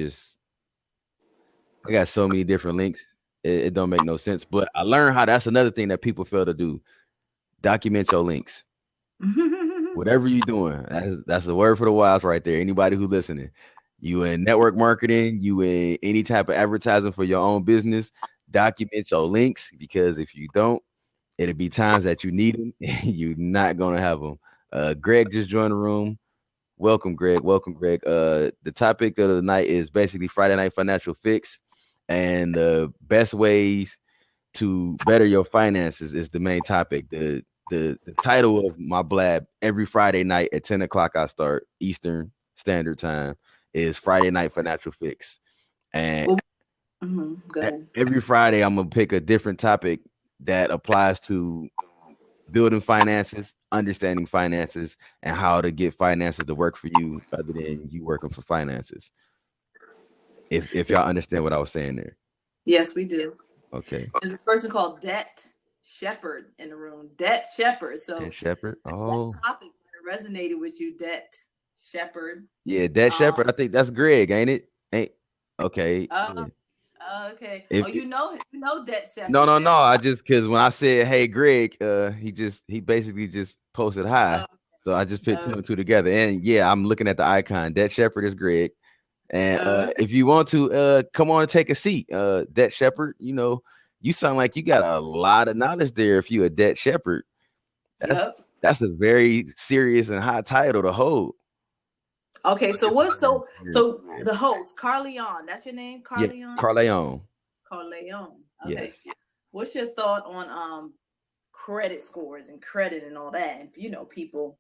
[SPEAKER 1] got so many different links. It don't make no sense. But I learned how that's another thing that people fail to do. Document your links. Whatever you're doing, that's the word for the wise right there. Anybody who listening, you in network marketing, you in any type of advertising for your own business, document your links, because if you don't, it'll be times that you need them and you're not gonna have them. Greg just joined the room. Welcome, Greg. Welcome, Greg. The topic of the night is basically Friday Night Financial Fix, and the best ways to better your finances is the main topic. The title of my blab every Friday night at 10 o'clock I start Eastern Standard Time is Friday Night Financial Fix. And
[SPEAKER 3] Go ahead.
[SPEAKER 1] every Friday I'm gonna pick a different topic that applies to building finances, understanding finances, and how to get finances to work for you other than you working for finances. If y'all understand what I was saying there.
[SPEAKER 3] Yes, we do.
[SPEAKER 1] Okay.
[SPEAKER 3] There's a person called Debt Shepherd in the room. Debt Shepherd. So
[SPEAKER 1] Debt Shepherd. Oh.
[SPEAKER 3] that topic resonated with you, Debt Shepherd.
[SPEAKER 1] Yeah, Debt Shepherd. I think that's Greg, ain't it? Okay.
[SPEAKER 3] Okay.
[SPEAKER 1] If
[SPEAKER 3] Oh, you know Debt
[SPEAKER 1] no,
[SPEAKER 3] Shepherd
[SPEAKER 1] no,
[SPEAKER 3] then.
[SPEAKER 1] no. I just because when I said, "Hey, Greg," he basically just posted hi.
[SPEAKER 3] Oh,
[SPEAKER 1] So I just put two
[SPEAKER 3] oh,
[SPEAKER 1] and two together. And yeah, I'm looking at the icon. That Shepherd is Greg. And
[SPEAKER 3] oh,
[SPEAKER 1] if you want to come on and take a seat, Debt Shepherd, you sound like you got a lot of knowledge there if you a debt shepherd. That's
[SPEAKER 3] yep.
[SPEAKER 1] that's a very serious and high title to hold.
[SPEAKER 3] Okay, so what's
[SPEAKER 1] Yeah,
[SPEAKER 3] so the host, Carleon, that's your name?
[SPEAKER 1] yeah,
[SPEAKER 3] Carleon?
[SPEAKER 1] Carleon.
[SPEAKER 3] Carleon.
[SPEAKER 1] Yes.
[SPEAKER 3] Okay. What's your thought on credit scores and credit and all that? And people.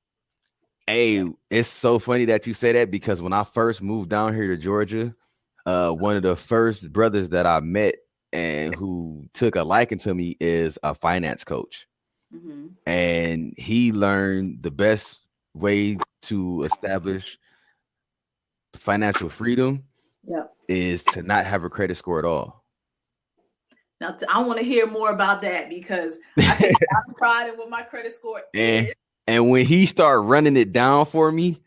[SPEAKER 1] Hey,
[SPEAKER 3] Yeah.
[SPEAKER 1] it's so funny that you say that because when I first moved down here to Georgia, one of the first brothers that I met and who took a liking to me is a finance coach.
[SPEAKER 3] Mm-hmm.
[SPEAKER 1] And he learned the best way to establish financial freedom
[SPEAKER 3] Yep.
[SPEAKER 1] is to not have a credit score at all.
[SPEAKER 3] Now I want to hear more about that because I take a lot of pride in what my credit score
[SPEAKER 1] and
[SPEAKER 3] is.
[SPEAKER 1] and when he started running it down for me,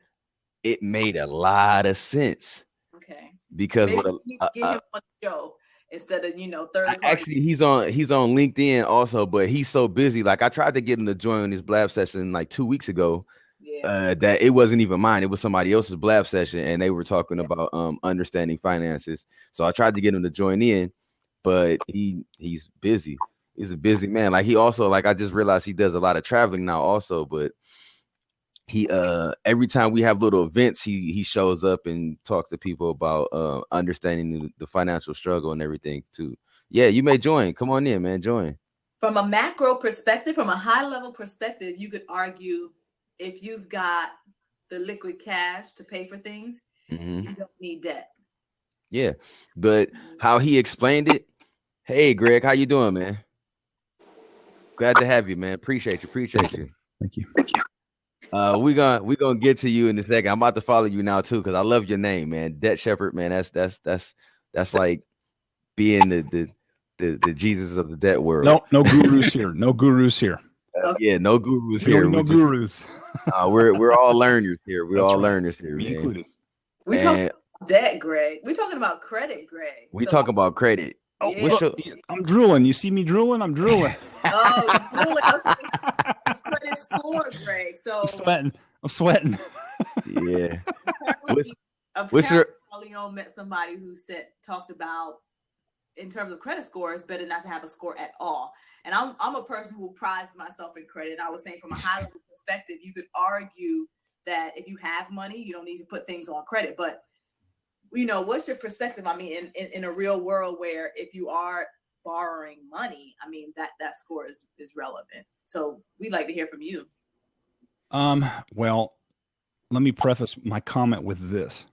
[SPEAKER 1] it made a lot of sense
[SPEAKER 3] Okay.
[SPEAKER 1] because
[SPEAKER 3] Maybe
[SPEAKER 1] what
[SPEAKER 3] we need to get him on the show instead of third party.
[SPEAKER 1] actually he's on LinkedIn also, but he's so busy. Like I tried to get him to join this Blab session like 2 weeks ago.
[SPEAKER 3] Yeah.
[SPEAKER 1] That it wasn't even mine. It was somebody else's Blab session, and they were talking
[SPEAKER 3] Yeah.
[SPEAKER 1] about understanding finances. So I tried to get him to join in, but he's busy. He's a busy man. Like he also like I just realized he does a lot of traveling now also, but he every time we have little events, he shows up and talks to people about understanding the financial struggle and everything too. Yeah, you may join. Come on in, man. Join.
[SPEAKER 3] From a macro perspective, from a high level perspective, you could argue if you've got the liquid cash to pay for things,
[SPEAKER 1] Mm-hmm.
[SPEAKER 3] you don't need debt.
[SPEAKER 1] Yeah, but how he explained it. Hey, Greg, how you doing, man? Glad to have you, man. Appreciate you.
[SPEAKER 4] Thank you.
[SPEAKER 1] We gonna get to you in a second. I'm about to follow you now too because I love your name, man. Debt Shepherd, man. That's like being the Jesus of the debt world.
[SPEAKER 4] No gurus here. No gurus here.
[SPEAKER 1] Yeah, no gurus
[SPEAKER 4] We
[SPEAKER 1] here.
[SPEAKER 4] don't know gurus.
[SPEAKER 1] We're all learners here. We're
[SPEAKER 4] That's
[SPEAKER 1] all
[SPEAKER 4] right.
[SPEAKER 1] learners here,
[SPEAKER 4] Me
[SPEAKER 1] man.
[SPEAKER 4] included.
[SPEAKER 3] We talking about debt, Greg. We're talking about credit, Greg.
[SPEAKER 1] We talk about credit.
[SPEAKER 4] Oh,
[SPEAKER 3] Yeah.
[SPEAKER 4] look, I'm drooling. You see me drooling? I'm drooling.
[SPEAKER 3] Oh, really? Okay. Credit score, Greg. So
[SPEAKER 4] I'm sweating.
[SPEAKER 1] Yeah.
[SPEAKER 3] apparently Leon met somebody who talked about in terms of credit scores, better not to have a score at all. And I'm a person who prides myself in credit. And I was saying from a high level perspective, you could argue that if you have money, you don't need to put things on credit. But what's your perspective? I mean, in a real world where if you are borrowing money, I mean that score is relevant. So we'd like to hear from you.
[SPEAKER 4] Well, let me preface my comment with this.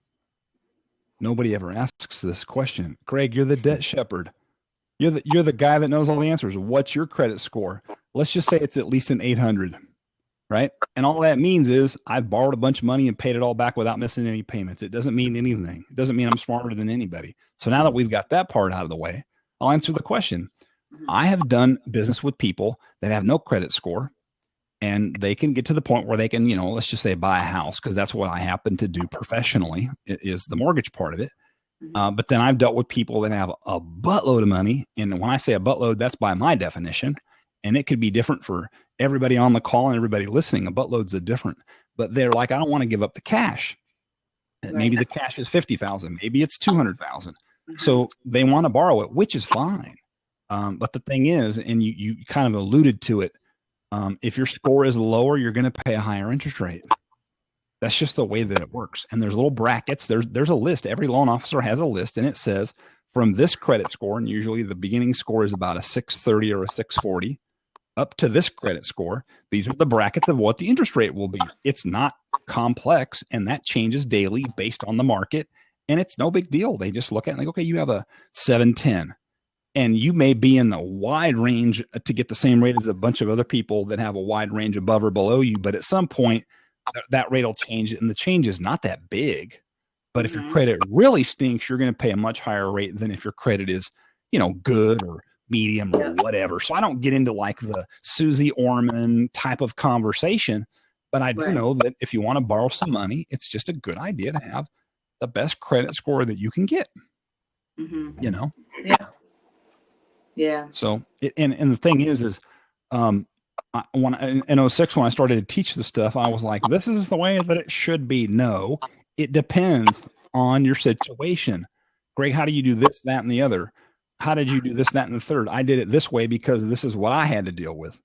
[SPEAKER 4] Nobody ever asks this question. Greg, you're the debt shepherd. You're the guy that knows all the answers. What's your credit score? Let's just say it's at least an 800, right? And all that means is I've borrowed a bunch of money and paid it all back without missing any payments. It doesn't mean anything. It doesn't mean I'm smarter than anybody. So now that we've got that part out of the way, I'll answer the question. I have done business with people that have no credit score, and they can get to the point where they can, let's just say buy a house, because that's what I happen to do professionally, is the mortgage part of it. But then I've dealt with people that have a buttload of money. And when I say a buttload, that's by my definition. And it could be different for everybody on the call and everybody listening. A buttload's a different. But they're like, I don't want to give up the cash. Right. Maybe the cash is $50,000. Maybe it's $200,000. So they want to borrow it, which is fine. But the thing is, and you kind of alluded to it, if your score is lower, you're going to pay a higher interest rate. That's just the way that it works. And there's little brackets. There's a list. Every loan officer has a list, and it says from this credit score, and usually the beginning score is about a 630 or a 640, up to this credit score. These are the brackets of what the interest rate will be. It's not complex, and that changes daily based on the market, and it's no big deal. They just look at it and like, okay, you have a 710. And you may be in the wide range to get the same rate as a bunch of other people that have a wide range above or below you. But at some point, that rate will change, and the change is not that big. But if your credit really stinks, you're going to pay a much higher rate than if your credit is, good or medium or whatever. So I don't get into like the Susie Orman type of conversation, but I do know that if you want to borrow some money, it's just a good idea to have the best credit score that you can get.
[SPEAKER 3] Mm-hmm.
[SPEAKER 4] You know?
[SPEAKER 3] Yeah. Yeah.
[SPEAKER 4] So, and the thing is, in '06, when I started to teach the stuff, I was like, this is the way that it should be. No, it depends on your situation. Greg, how do you do this, that, and the other? How did you do this, that, and the third? I did it this way because this is what I had to deal with.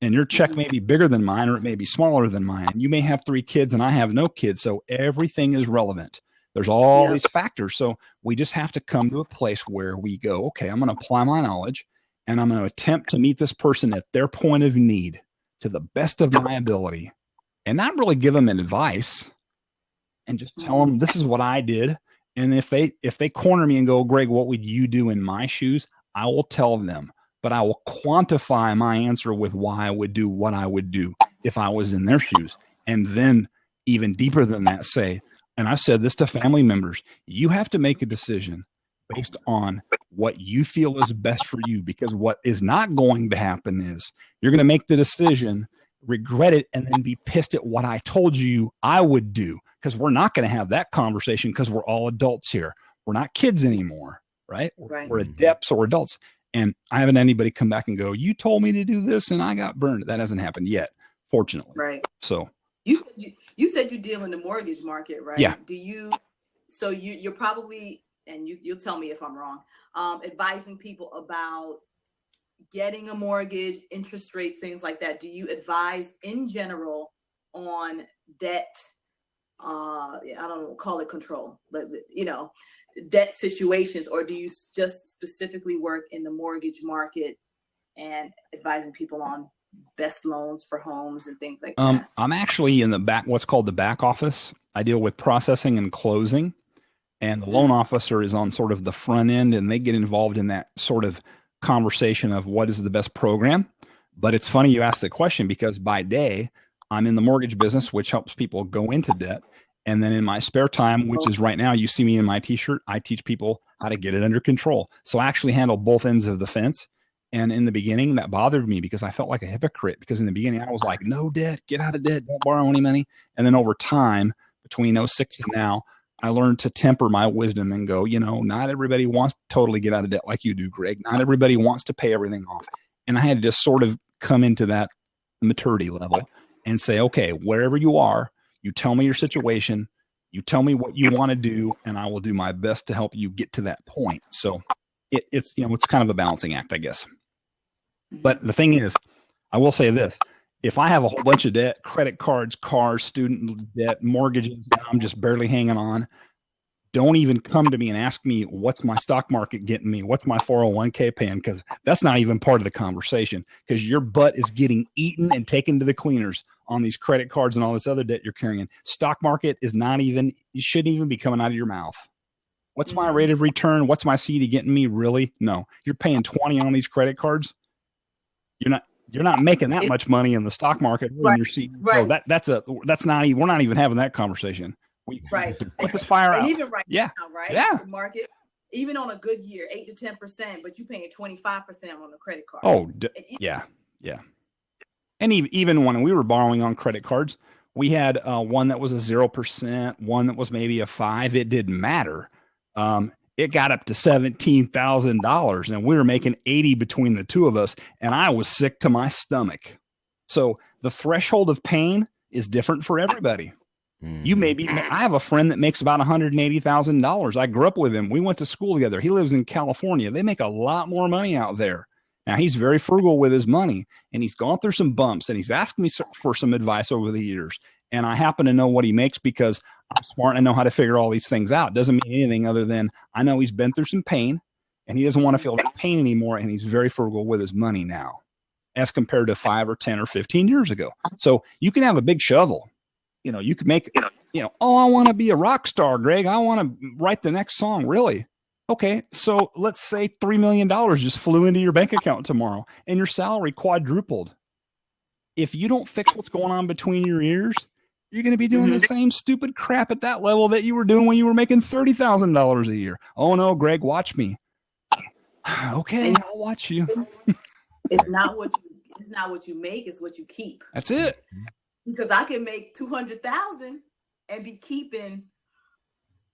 [SPEAKER 4] And your check may be bigger than mine, or it may be smaller than mine. You may have 3 kids and I have no kids. So everything is relevant. There's all these factors. So we just have to come to a place where we go, okay, I'm going to apply my knowledge and I'm going to attempt to meet this person at their point of need to the best of my ability, and not really give them advice, and just tell them this is what I did. And if they corner me and go, Greg, what would you do in my shoes? I will tell them, but I will quantify my answer with why I would do what I would do if I was in their shoes. And then even deeper than that, say, and I've said this to family members, you have to make a decision based on what you feel is best for you, because what is not going to happen is you're going to make the decision, regret it, and then be pissed at what I told you I would do, because we're not going to have that conversation because we're all adults here. We're not kids anymore, right? We're adepts or adults. And I haven't had anybody come back and go, you told me to do this and I got burned. That hasn't happened yet, fortunately.
[SPEAKER 3] Right.
[SPEAKER 4] So
[SPEAKER 3] you said you deal in the mortgage market, right?
[SPEAKER 4] Yeah.
[SPEAKER 3] So you're probably, and you'll tell me if I'm wrong, advising people about getting a mortgage, interest rates, things like that. Do you advise in general on debt? I don't know, call it control, but debt situations, or do you just specifically work in the mortgage market and advising people on best loans for homes and things like that?
[SPEAKER 4] I'm actually in the back, what's called the back office. I deal with processing and closing, and the loan officer is on sort of the front end, and they get involved in that sort of conversation of what is the best program. But it's funny you asked the question, because by day I'm in the mortgage business, which helps people go into debt. And then in my spare time, which is right now, you see me in my t-shirt, I teach people how to get it under control. So I actually handle both ends of the fence. And in the beginning, that bothered me because I felt like a hypocrite, because in the beginning I was like, no debt, get out of debt, don't borrow any money. And then over time, between '06 and now, I learned to temper my wisdom and go, not everybody wants to totally get out of debt like you do, Greg. Not everybody wants to pay everything off. And I had to just sort of come into that maturity level and say, okay, wherever you are, you tell me your situation, you tell me what you want to do, and I will do my best to help you get to that point. So it's kind of a balancing act, I guess. But the thing is, I will say this. If I have a whole bunch of debt, credit cards, cars, student debt, mortgages, and I'm just barely hanging on, don't even come to me and ask me, what's my stock market getting me? What's my 401k paying? Because that's not even part of the conversation, because your butt is getting eaten and taken to the cleaners on these credit cards and all this other debt you're carrying. Stock market is not even, you shouldn't even be coming out of your mouth. What's my rate of return? What's my CD getting me? Really? No. You're paying 20 on these credit cards. You're not making that much money in the stock market in your CD.
[SPEAKER 3] Right.
[SPEAKER 4] So we're not even having that conversation. Put this fire out.
[SPEAKER 3] And even now, right?
[SPEAKER 4] Yeah.
[SPEAKER 3] The market, even on a good year, 8 to 10%, but you're paying 25% on the credit card.
[SPEAKER 4] Oh, yeah. And even when we were borrowing on credit cards, we had one that was a 0%, one that was maybe a 5%. It didn't matter. It got up to $17,000, and we were making 80 between the two of us, and I was sick to my stomach. So the threshold of pain is different for everybody. I have a friend that makes about $180,000. I grew up with him. We went to school together. He lives in California. They make a lot more money out there. Now, he's very frugal with his money, and he's gone through some bumps, and he's asked me for some advice over the years. And I happen to know what he makes because I'm smart and I know how to figure all these things out. Doesn't mean anything other than I know he's been through some pain, and he doesn't want to feel that pain anymore, and he's very frugal with his money now as compared to 5 or 10 or 15 years ago. So you can have a big shovel. You could make, I want to be a rock star, Greg. I want to write the next song. Really? Okay. So let's say $3 million just flew into your bank account tomorrow and your salary quadrupled. If you don't fix what's going on between your ears, you're going to be doing the same stupid crap at that level that you were doing when you were making $30,000 a year. Oh no, Greg, watch me. Okay. I'll watch you.
[SPEAKER 3] It's not what you make, it's what you keep.
[SPEAKER 4] That's it.
[SPEAKER 3] Because I can make $200,000 and be keeping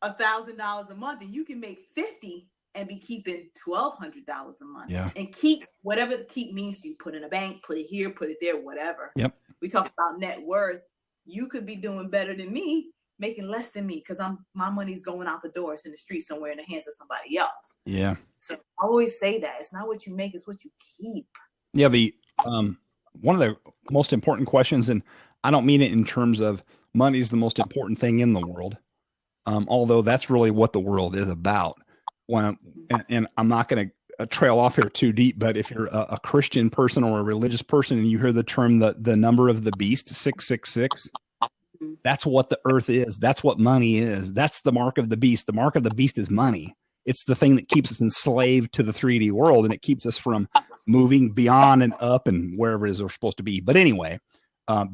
[SPEAKER 3] $1,000 a month, and you can make 50 and be keeping $1,200 a month.
[SPEAKER 4] Yeah.
[SPEAKER 3] And keep whatever the keep means to you. Put in a bank, put it here, put it there, whatever.
[SPEAKER 4] Yep.
[SPEAKER 3] We talk about net worth. You could be doing better than me, making less than me, because my money's going out the door. It's in the street somewhere in the hands of somebody else.
[SPEAKER 4] Yeah.
[SPEAKER 3] So I always say that it's not what you make, it's what you keep.
[SPEAKER 4] Yeah. The one of the most important questions, and I don't mean it in terms of money is the most important thing in the world, although that's really what the world is about. And I'm not going to trail off here too deep, but if you're a Christian person or a religious person and you hear the term the number of the beast, 666, that's what the earth is. That's what money is. That's the mark of the beast. The mark of the beast is money. It's the thing that keeps us enslaved to the 3D world, and it keeps us from moving beyond and up and wherever it is we're supposed to be. But anyway,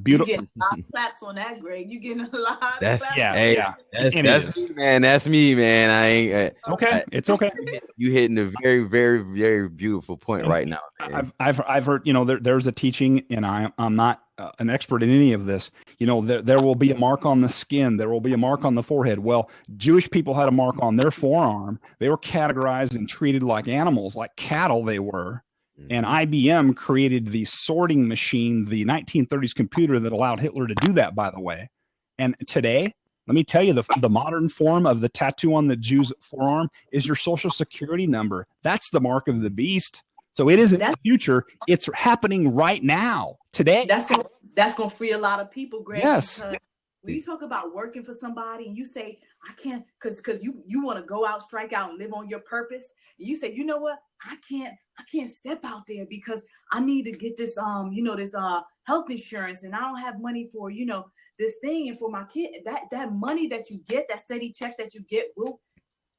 [SPEAKER 4] beautiful.
[SPEAKER 3] You get a lot of claps on that, Greg. You getting a lot of claps.
[SPEAKER 1] That's me, man. That's me, man. I ain't.
[SPEAKER 4] It's okay. It's okay.
[SPEAKER 1] You hitting a very, very, very beautiful point right now, man.
[SPEAKER 4] I've heard, there's a teaching, and I'm not an expert in any of this. There will be a mark on the skin. There will be a mark on the forehead. Well, Jewish people had a mark on their forearm. They were categorized and treated like animals, like cattle they were. And IBM created the sorting machine, the 1930s computer that allowed Hitler to do that, by the way. And today, let me tell you, the modern form of the tattoo on the Jew's forearm is your social security number. That's the mark of the beast. So it isn't the future. It's happening right now, today.
[SPEAKER 3] That's gonna free a lot of people, Greg.
[SPEAKER 4] Yes.
[SPEAKER 3] Because when you talk about working for somebody and you say, I can't, because you want to go out, strike out, and live on your purpose. And you say, you know what? I can't step out there because I need to get this this health insurance, and I don't have money for this thing, and for my kid. That money that you get, that steady check that you get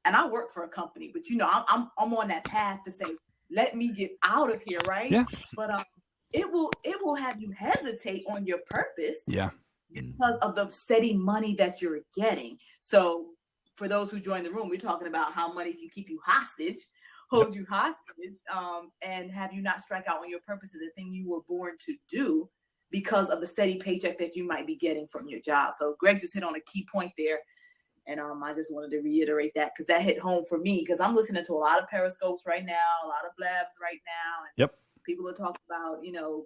[SPEAKER 3] and I work for a company, but I'm on that path to say, let me get out of here, right?
[SPEAKER 4] Yeah.
[SPEAKER 3] But it will have you hesitate on your purpose.
[SPEAKER 4] Yeah.
[SPEAKER 3] Because of the steady money that you're getting. So for those who join the room, we're talking about how money can keep you hostage, hold you hostage, and have you not strike out on your purpose of the thing you were born to do because of the steady paycheck that you might be getting from your job. So Greg just hit on a key point there. And I just wanted to reiterate that because that hit home for me, because I'm listening to a lot of Periscopes right now, a lot of Blabs right now. And people are talking about,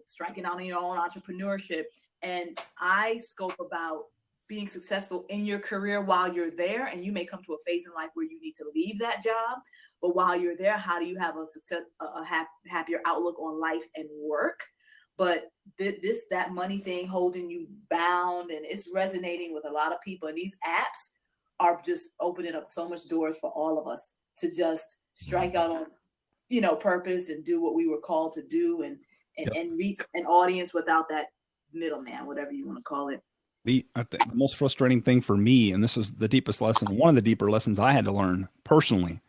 [SPEAKER 3] striking out on your own entrepreneurship. And I scope about being successful in your career while you're there. And you may come to a phase in life where you need to leave that job. But while you're there, how do you have a happier outlook on life and work? But that money thing holding you bound, and it's resonating with a lot of people. And these apps are just opening up so much doors for all of us to just strike out on, purpose and do what we were called to do and reach an audience without that middleman, whatever you want to call it.
[SPEAKER 4] I think the most frustrating thing for me, and this is the deepest lesson, one of the deeper lessons I had to learn personally,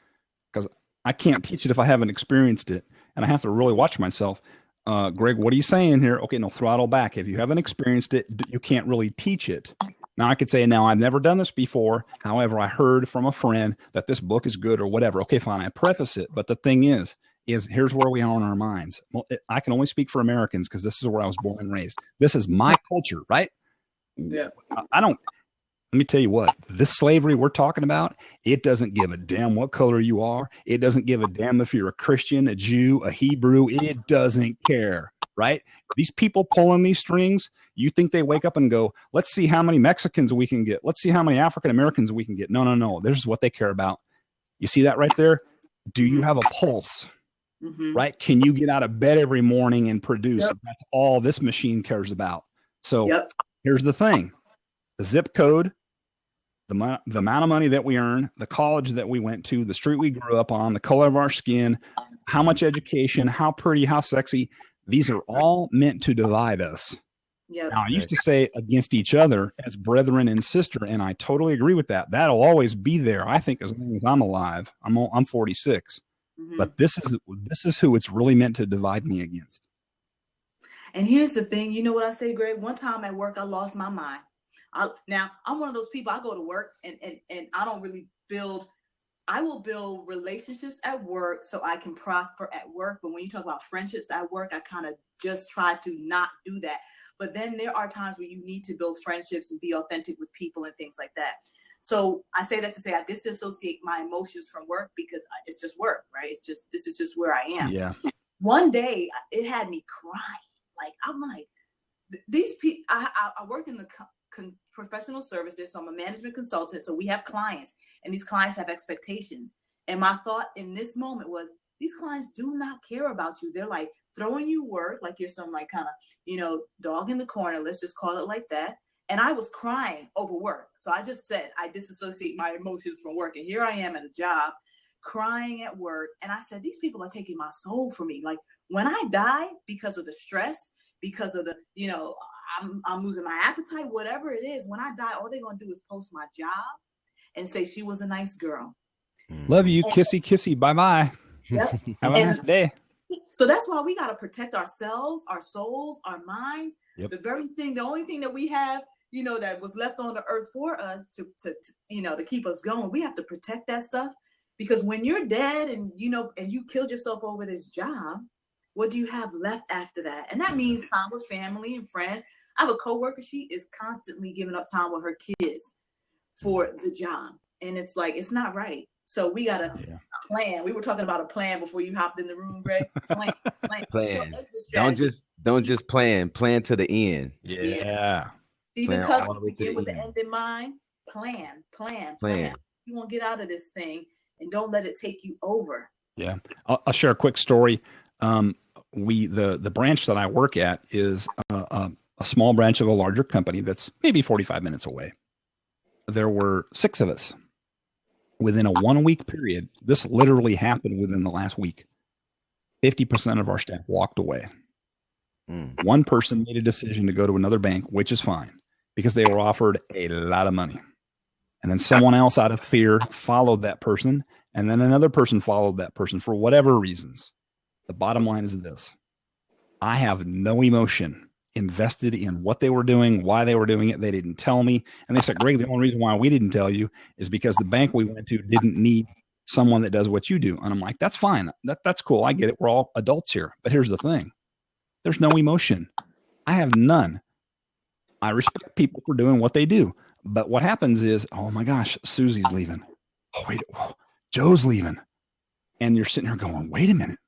[SPEAKER 4] because I can't teach it if I haven't experienced it, and I have to really watch myself. Greg, what are you saying here? Okay, no, throttle back. If you haven't experienced it, you can't really teach it. Now I could say, now I've never done this before. However, I heard from a friend that this book is good or whatever. Okay, fine. I preface it. But the thing is here's where we are in our minds. Well, I can only speak for Americans because this is where I was born and raised. This is my culture, right?
[SPEAKER 3] Yeah.
[SPEAKER 4] Let me tell you what, this slavery we're talking about, it doesn't give a damn what color you are. It doesn't give a damn if you're a Christian, a Jew, a Hebrew. It doesn't care, right? These people pulling these strings, you think they wake up and go, let's see how many Mexicans we can get. Let's see how many African Americans we can get. No. This is what they care about. You see that right there? Do you have a pulse? Mm-hmm. Right? Can you get out of bed every morning and produce? Yep. That's all this machine cares about. So Here's the thing. The zip code, the amount of money that we earn, the college that we went to, the street we grew up on, the color of our skin, how much education, how pretty, how sexy, these are all meant to divide us. Yep. Now, I used to say against each other as brethren and sister, and I totally agree with that. That'll always be there, I think, as long as I'm alive. I'm 46. Mm-hmm. But this is who it's really meant to divide me against.
[SPEAKER 3] And here's the thing. You know what I say, Greg? One time at work, I lost my mind. Now, I'm one of those people, I go to work and I don't really I will build relationships at work so I can prosper at work. But when you talk about friendships at work, I kind of just try to not do that. But then there are times where you need to build friendships and be authentic with people and things like that. So I say that to say I disassociate my emotions from work because it's just work, right? This is just where I am.
[SPEAKER 4] Yeah.
[SPEAKER 3] One day it had me crying. Like, I'm like, these people, I work in the professional services. So I'm a management consultant. So we have clients and these clients have expectations. And my thought in this moment was, these clients do not care about you. They're like throwing you work like you're some like kind of, dog in the corner. Let's just call it like that. And I was crying over work. So I just said, I disassociate my emotions from work. And here I am at a job crying at work. And I said, these people are taking my soul from me. Like when I die because of the stress, because of the, I'm losing my appetite, whatever it is, when I die, all they're going to do is post my job and say she was a nice girl.
[SPEAKER 4] Love you. Kissy, kissy. Bye-bye.
[SPEAKER 3] Yep.
[SPEAKER 4] Have a nice day.
[SPEAKER 3] So that's why we got to protect ourselves, our souls, our minds.
[SPEAKER 4] Yep.
[SPEAKER 3] The only thing that we have, that was left on the earth for us to keep us going. We have to protect that stuff, because when you're dead and you killed yourself over this job, what do you have left after that? And that means time with family and friends. I have a coworker. She is constantly giving up time with her kids for the job. And it's like, it's not right. So we got to plan. We were talking about a plan before you hopped in the room, Greg. Plan. So
[SPEAKER 1] don't just plan to the end.
[SPEAKER 4] Yeah.
[SPEAKER 3] Even because we begin with the end in mind. Plan. You won't get out of this thing, and don't let it take you over.
[SPEAKER 4] Yeah. I'll share a quick story. The branch that I work at is a small branch of a larger company that's maybe 45 minutes away. There were 6 of us. Within a 1-week period, this literally happened within the last week. 50% of our staff walked away. One person made a decision to go to another bank, which is fine, because they were offered a lot of money. And then someone else out of fear followed that person. And then another person followed that person for whatever reasons. The bottom line is this: I have no emotion invested in what they were doing, why they were doing it. They didn't tell me. And they said, Greg, the only reason why we didn't tell you is because the bank we went to didn't need someone that does what you do. And I'm like, that's fine. That's cool. I get it. We're all adults here. But here's the thing. There's no emotion. I have none. I respect people for doing what they do. But what happens is, oh my gosh, Susie's leaving. Oh, wait, Joe's leaving. And you're sitting here going, wait a minute.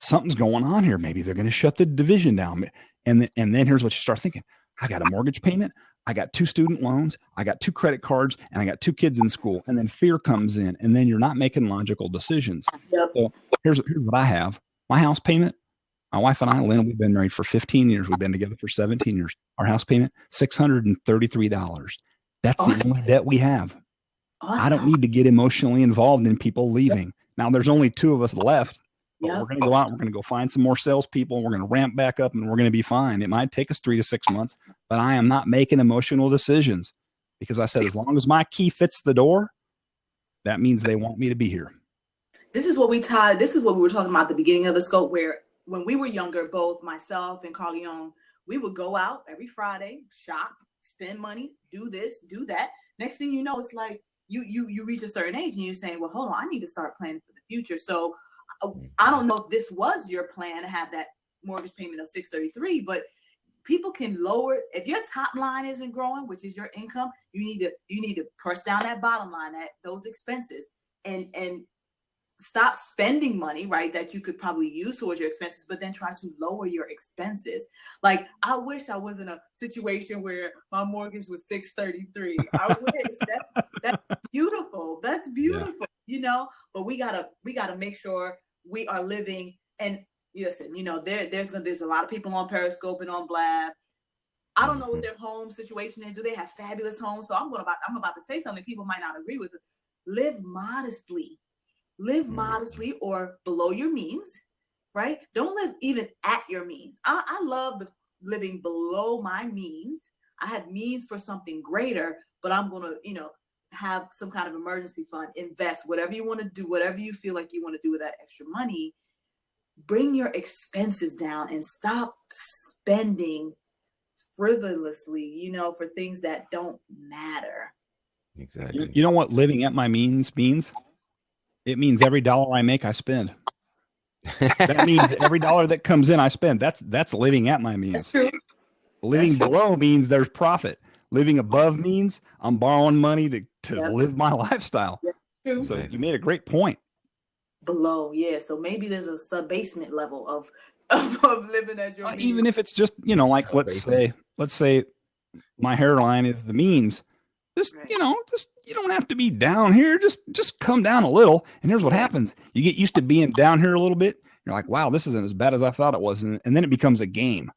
[SPEAKER 4] Something's going on here. Maybe they're going to shut the division down. And then here's what you start thinking. I got a mortgage payment. I got 2 student loans. I got 2 credit cards, and I got 2 kids in school. And then fear comes in, and then you're not making logical decisions.
[SPEAKER 3] Yep.
[SPEAKER 4] So here's what I have. My house payment. My wife and I, Lynn, we've been married for 15 years. We've been together for 17 years. Our house payment, $633. That's awesome. The only debt we have. Awesome. I don't need to get emotionally involved in people leaving. Yep. Now, there's only 2 of us left. But we're going to go out, we're going to go find some more salespeople, we're going to ramp back up, and we're going to be fine. It might take us 3 to 6 months, but I am not making emotional decisions, because I said, as long as my key fits the door, that means they want me to be here.
[SPEAKER 3] This is what we were talking about at the beginning of the scope, where when we were younger, both myself and Carleon, we would go out every Friday, shop, spend money, do this, do that. Next thing you know, it's like you reach a certain age and you're saying, well, hold on, I need to start planning for the future. So I don't know if this was your plan to have that mortgage payment of $633, but people can lower, if your top line isn't growing, which is your income, you need to press down that bottom line, those expenses, and stop spending money, right, that you could probably use towards your expenses, but then try to lower your expenses. Like, I wish I was in a situation where my mortgage was $633. I wish. That's beautiful. That's beautiful, but we gotta make sure we are living. And listen, there's a lot of people on Periscope and on Blab. I don't know what their home situation is. Do they have fabulous homes? So I'm about to say something people might not agree with. Live modestly. Live modestly or below your means, right? Don't live even at your means. I love living below my means. I have means for something greater, but I'm going to, have some kind of emergency fund, invest, whatever you want to do, whatever you feel like you want to do with that extra money. Bring your expenses down and stop spending frivolously, for things that don't matter.
[SPEAKER 1] Exactly.
[SPEAKER 4] You know what living at my means means? It means every dollar I make, I spend. That means every dollar that comes in, I spend. That's living at my means.
[SPEAKER 3] That's true.
[SPEAKER 4] Living below means there's profit. Living above means I'm borrowing money to
[SPEAKER 3] Yep.
[SPEAKER 4] live my lifestyle.
[SPEAKER 3] Yep. True.
[SPEAKER 4] So you made a great point.
[SPEAKER 3] Below, yeah. So maybe there's a sub-basement level of living at your means.
[SPEAKER 4] Even if it's just, like let's say my hairline is the means. Just,
[SPEAKER 3] Right.
[SPEAKER 4] You don't have to be down here. Just come down a little. And here's what happens. You get used to being down here a little bit. You're like, wow, this isn't as bad as I thought it was. And then it becomes a game.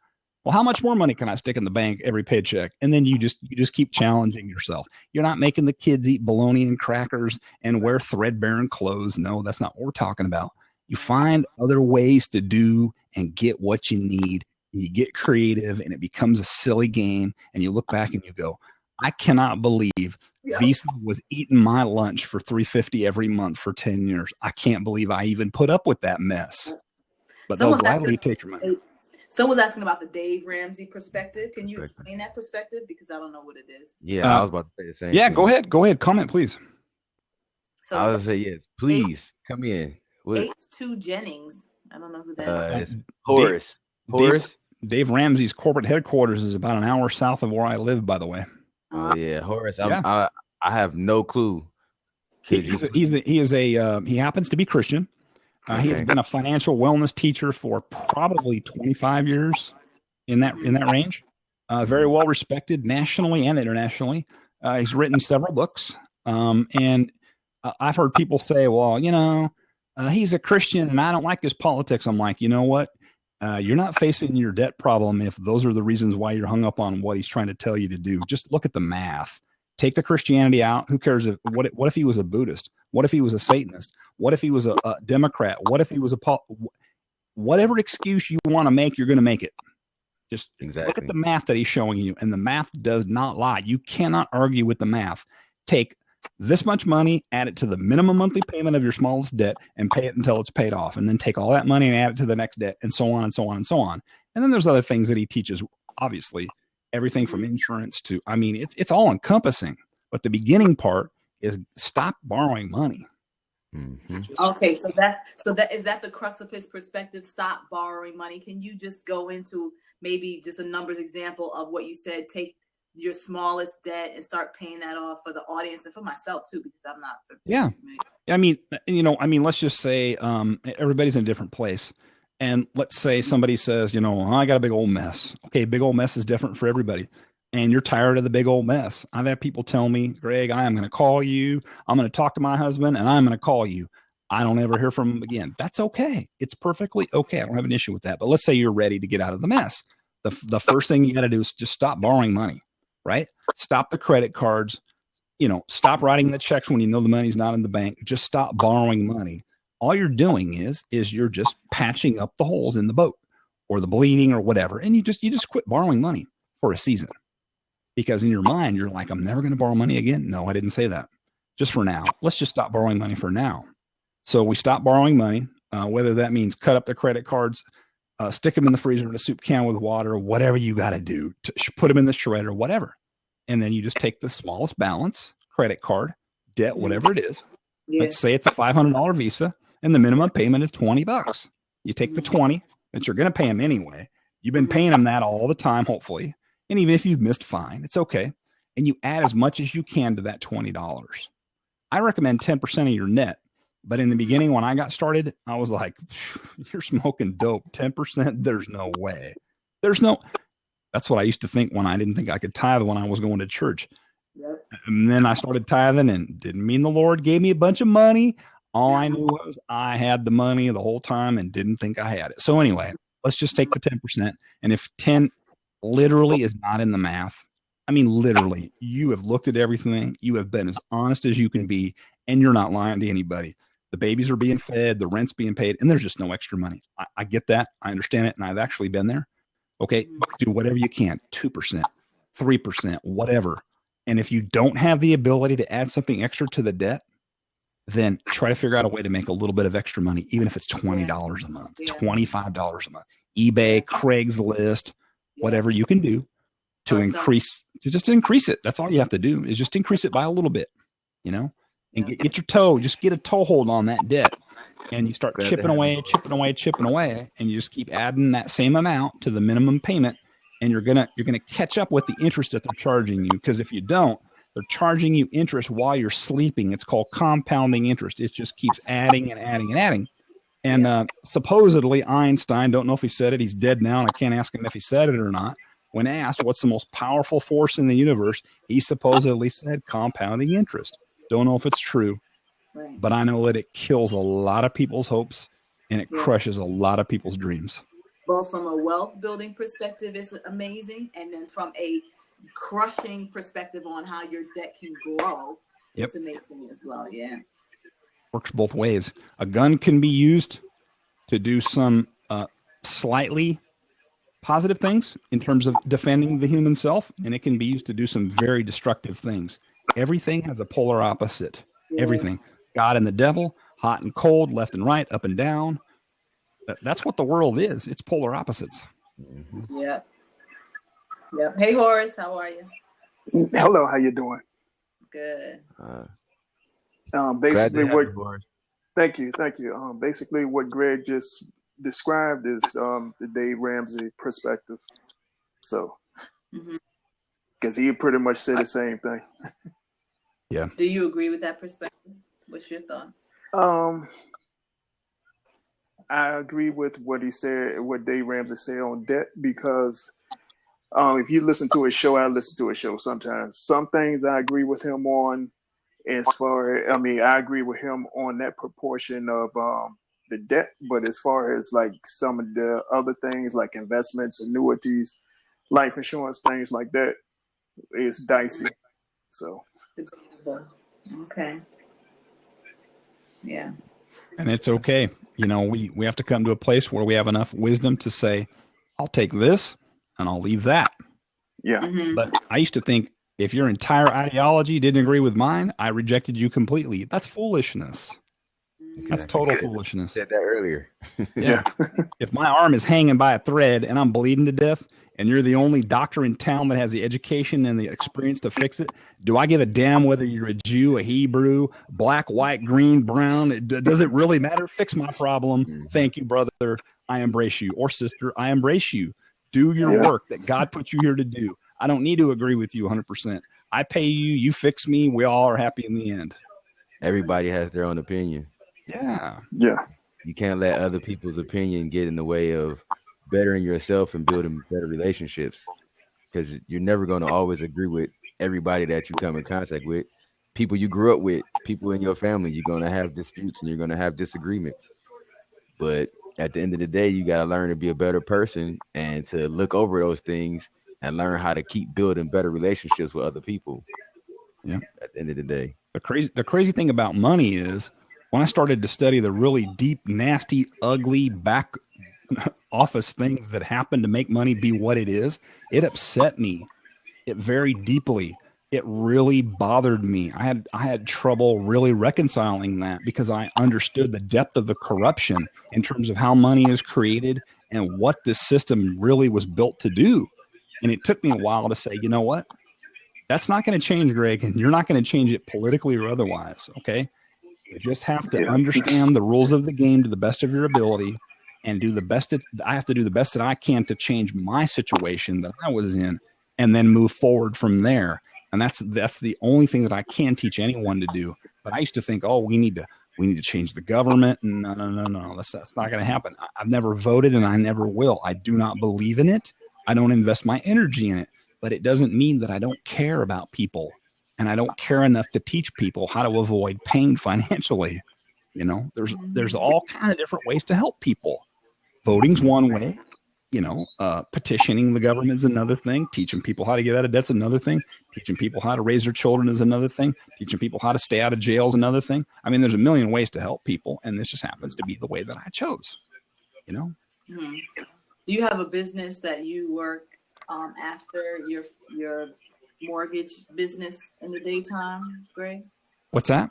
[SPEAKER 4] Well, how much more money can I stick in the bank every paycheck? And then you just keep challenging yourself. You're not making the kids eat bologna and crackers and wear threadbare clothes. No, that's not what we're talking about. You find other ways to do and get what you need. You get creative and it becomes a silly game. And you look back and you go, I cannot believe Visa was eating my lunch for $3.50 every month for 10 years. I can't believe I even put up with that mess. But they'll gladly take your money.
[SPEAKER 3] Someone's asking about the Dave Ramsey perspective. Can you explain that perspective? Because I don't know what it is.
[SPEAKER 1] Yeah, I was about to say the same.
[SPEAKER 4] Yeah,
[SPEAKER 1] thing.
[SPEAKER 4] Go ahead. Comment, please.
[SPEAKER 3] So
[SPEAKER 1] I was going to say yes. Please come in.
[SPEAKER 3] H2 Jennings. I don't know who that is.
[SPEAKER 1] Horace.
[SPEAKER 4] Dave Ramsey's corporate headquarters is about an hour south of where I live, by the way.
[SPEAKER 1] Oh yeah, Horace. I have no clue.
[SPEAKER 4] He happens to be Christian. He has been a financial wellness teacher for probably 25 years in that range. Very well respected nationally and internationally. He's written several books. And I've heard people say, well, he's a Christian and I don't like his politics. I'm like, you know what? You're not facing your debt problem if those are the reasons why you're hung up on what he's trying to tell you to do. Just look at the math. Take the Christianity out. Who cares what if he was a Buddhist? What if he was a Satanist? What if he was a Democrat? What if he was whatever excuse you want to make, you're going to make it. Just look at the math that he's showing you, and the math does not lie. You cannot argue with the math. Take this much money, add it to the minimum monthly payment of your smallest debt, and pay it until it's paid off. And then take all that money and add it to the next debt, and so on and so on and so on. And then there's other things that he teaches, obviously. Everything from insurance to, it's all encompassing. But the beginning part is stop borrowing money.
[SPEAKER 1] Mm-hmm.
[SPEAKER 3] Okay, so that is that the crux of his perspective? Stop borrowing money. Can you just go into maybe just a numbers example of what you said? Take your smallest debt and start paying that off for the audience and for myself too, because I'm not.
[SPEAKER 4] Yeah, let's just say everybody's in a different place. And let's say somebody says, I got a big old mess. Okay, big old mess is different for everybody. And you're tired of the big old mess. I've had people tell me, Greg, I am going to call you. I'm going to talk to my husband and I'm going to call you. I don't ever hear from him again. That's okay. It's perfectly okay. I don't have an issue with that. But let's say you're ready to get out of the mess. The first thing you got to do is just stop borrowing money, right? Stop the credit cards. Stop writing the checks when you know the money's not in the bank. Just stop borrowing money. All you're doing is you're just patching up the holes in the boat or the bleeding or whatever. And you just quit borrowing money for a season, because in your mind, you're like, I'm never going to borrow money again. No, I didn't say that. Just for now. Let's just stop borrowing money for now. So we stop borrowing money, whether that means cut up the credit cards, stick them in the freezer in a soup can with water, whatever you got to do, put them in the shredder, whatever. And then you just take the smallest balance, credit card, debt, whatever it is. Yeah. Let's say it's a $500 Visa. And the minimum payment is $20. You take the 20 that you're going to pay them anyway. You've been paying them that all the time, hopefully. And even if you've missed, fine, it's okay. And you add as much as you can to that $20. I recommend 10% of your net. But in the beginning, when I got started, I was like, you're smoking dope. 10%? There's no way. That's what I used to think when I didn't think I could tithe when I was going to church. Yep. And then I started tithing and didn't mean the Lord gave me a bunch of money. All I knew was I had the money the whole time and didn't think I had it. So anyway, let's just take the 10%. And if 10 literally is not in the math, literally, you have looked at everything. You have been as honest as you can be, and you're not lying to anybody. The babies are being fed, the rent's being paid, and there's just no extra money. I get that. I understand it, and I've actually been there. Okay, do whatever you can, 2%, 3%, whatever. And if you don't have the ability to add something extra to the debt, then try to figure out a way to make a little bit of extra money, even if it's $20 a month, $25 a month, eBay, Craigslist, whatever you can do to increase it. That's all you have to do is just increase it by a little bit, and get your toe, just get a toehold on that debt, and you start chipping away, and you just keep adding that same amount to the minimum payment, and you're gonna catch up with the interest that they're charging you. Because if you don't, they're charging you interest while you're sleeping. It's called compounding interest. It just keeps adding and adding and adding. And supposedly Einstein, don't know if he said it, he's dead now, and I can't ask him if he said it or not. When asked what's the most powerful force in the universe, he supposedly said compounding interest. Don't know if it's true, but I know that it kills a lot of people's hopes and it crushes a lot of people's dreams.
[SPEAKER 3] Both from a wealth building perspective, it's amazing, and then from a crushing perspective on how your debt can grow, it's amazing as well. Yeah.
[SPEAKER 4] Works both ways. A gun can be used to do some slightly positive things in terms of defending the human self, and it can be used to do some very destructive things. Everything has a polar opposite. Everything. God and the devil, hot and cold, left and right, up and down. That's what the world is. It's polar opposites.
[SPEAKER 3] Mm-hmm. Yep. Hey, Horace, how are you?
[SPEAKER 5] Hello, how you doing?
[SPEAKER 3] Good.
[SPEAKER 5] Basically, thank you. Basically, what Greg just described is the Dave Ramsey perspective. So, because he pretty much said the same thing.
[SPEAKER 4] Yeah.
[SPEAKER 3] Do you agree with that perspective? What's your thought?
[SPEAKER 5] I agree with what he said, what Dave Ramsey said on debt, because if you listen to his show, I listen to his show sometimes. Some things I agree with him on. I agree with him on that proportion of the debt, but as far as like some of the other things like investments, annuities, life insurance, things like that, it's dicey. So,
[SPEAKER 3] okay, yeah,
[SPEAKER 4] and it's okay. You know, we have to come to a place where we have enough wisdom to say, I'll take this and I'll leave that.
[SPEAKER 5] Yeah,
[SPEAKER 4] but I used to think, if your entire ideology didn't agree with mine, I rejected you completely. That's foolishness. That's total foolishness.
[SPEAKER 1] Said that earlier.
[SPEAKER 4] Yeah. If my arm is hanging by a thread and I'm bleeding to death, and you're the only doctor in town that has the education and the experience to fix it, do I give a damn whether you're a Jew, a Hebrew, black, white, green, brown? Does it really matter? Fix my problem. Thank you, brother. I embrace you. Or sister, I embrace you. Do your work that God put you here to do. I don't need to agree with you 100%. I pay you, you fix me, we all are happy in the end.
[SPEAKER 1] Everybody has their own opinion.
[SPEAKER 4] Yeah.
[SPEAKER 1] You can't let other people's opinion get in the way of bettering yourself and building better relationships, because you're never going to always agree with everybody that you come in contact with. People you grew up with, people in your family, you're going to have disputes and you're going to have disagreements. But at the end of the day, you got to learn to be a better person and to look over those things and learn how to keep building better relationships with other people.
[SPEAKER 4] Yeah.
[SPEAKER 1] At the end of the day.
[SPEAKER 4] The crazy thing about money is when I started to study the really deep, nasty, ugly back office things that happen to make money be what it is, it upset me. It very deeply. It really bothered me. I had trouble really reconciling that, because I understood the depth of the corruption in terms of how money is created and what this system really was built to do. And it took me a while to say, you know what? That's not going to change, Greg, and you're not going to change it politically or otherwise, okay? You just have to understand the rules of the game to the best of your ability and do the best I have to do the best that I can to change my situation that I was in, and then move forward from there. And that's the only thing that I can teach anyone to do. But I used to think, oh, we need to change the government. And no, that's not going to happen. I've never voted and I never will. I do not believe in it. I don't invest my energy in it, but it doesn't mean that I don't care about people, and I don't care enough to teach people how to avoid pain financially. You know, there's all kind of different ways to help people. Voting's one way, petitioning the government's another thing. Teaching people how to get out of debt's another thing. Teaching people how to raise their children is another thing. Teaching people how to stay out of jail is another thing. I mean, there's a million ways to help people, and this just happens to be the way that I chose,
[SPEAKER 3] Do you have a business that you work after your mortgage business in the daytime, Greg?
[SPEAKER 4] What's that?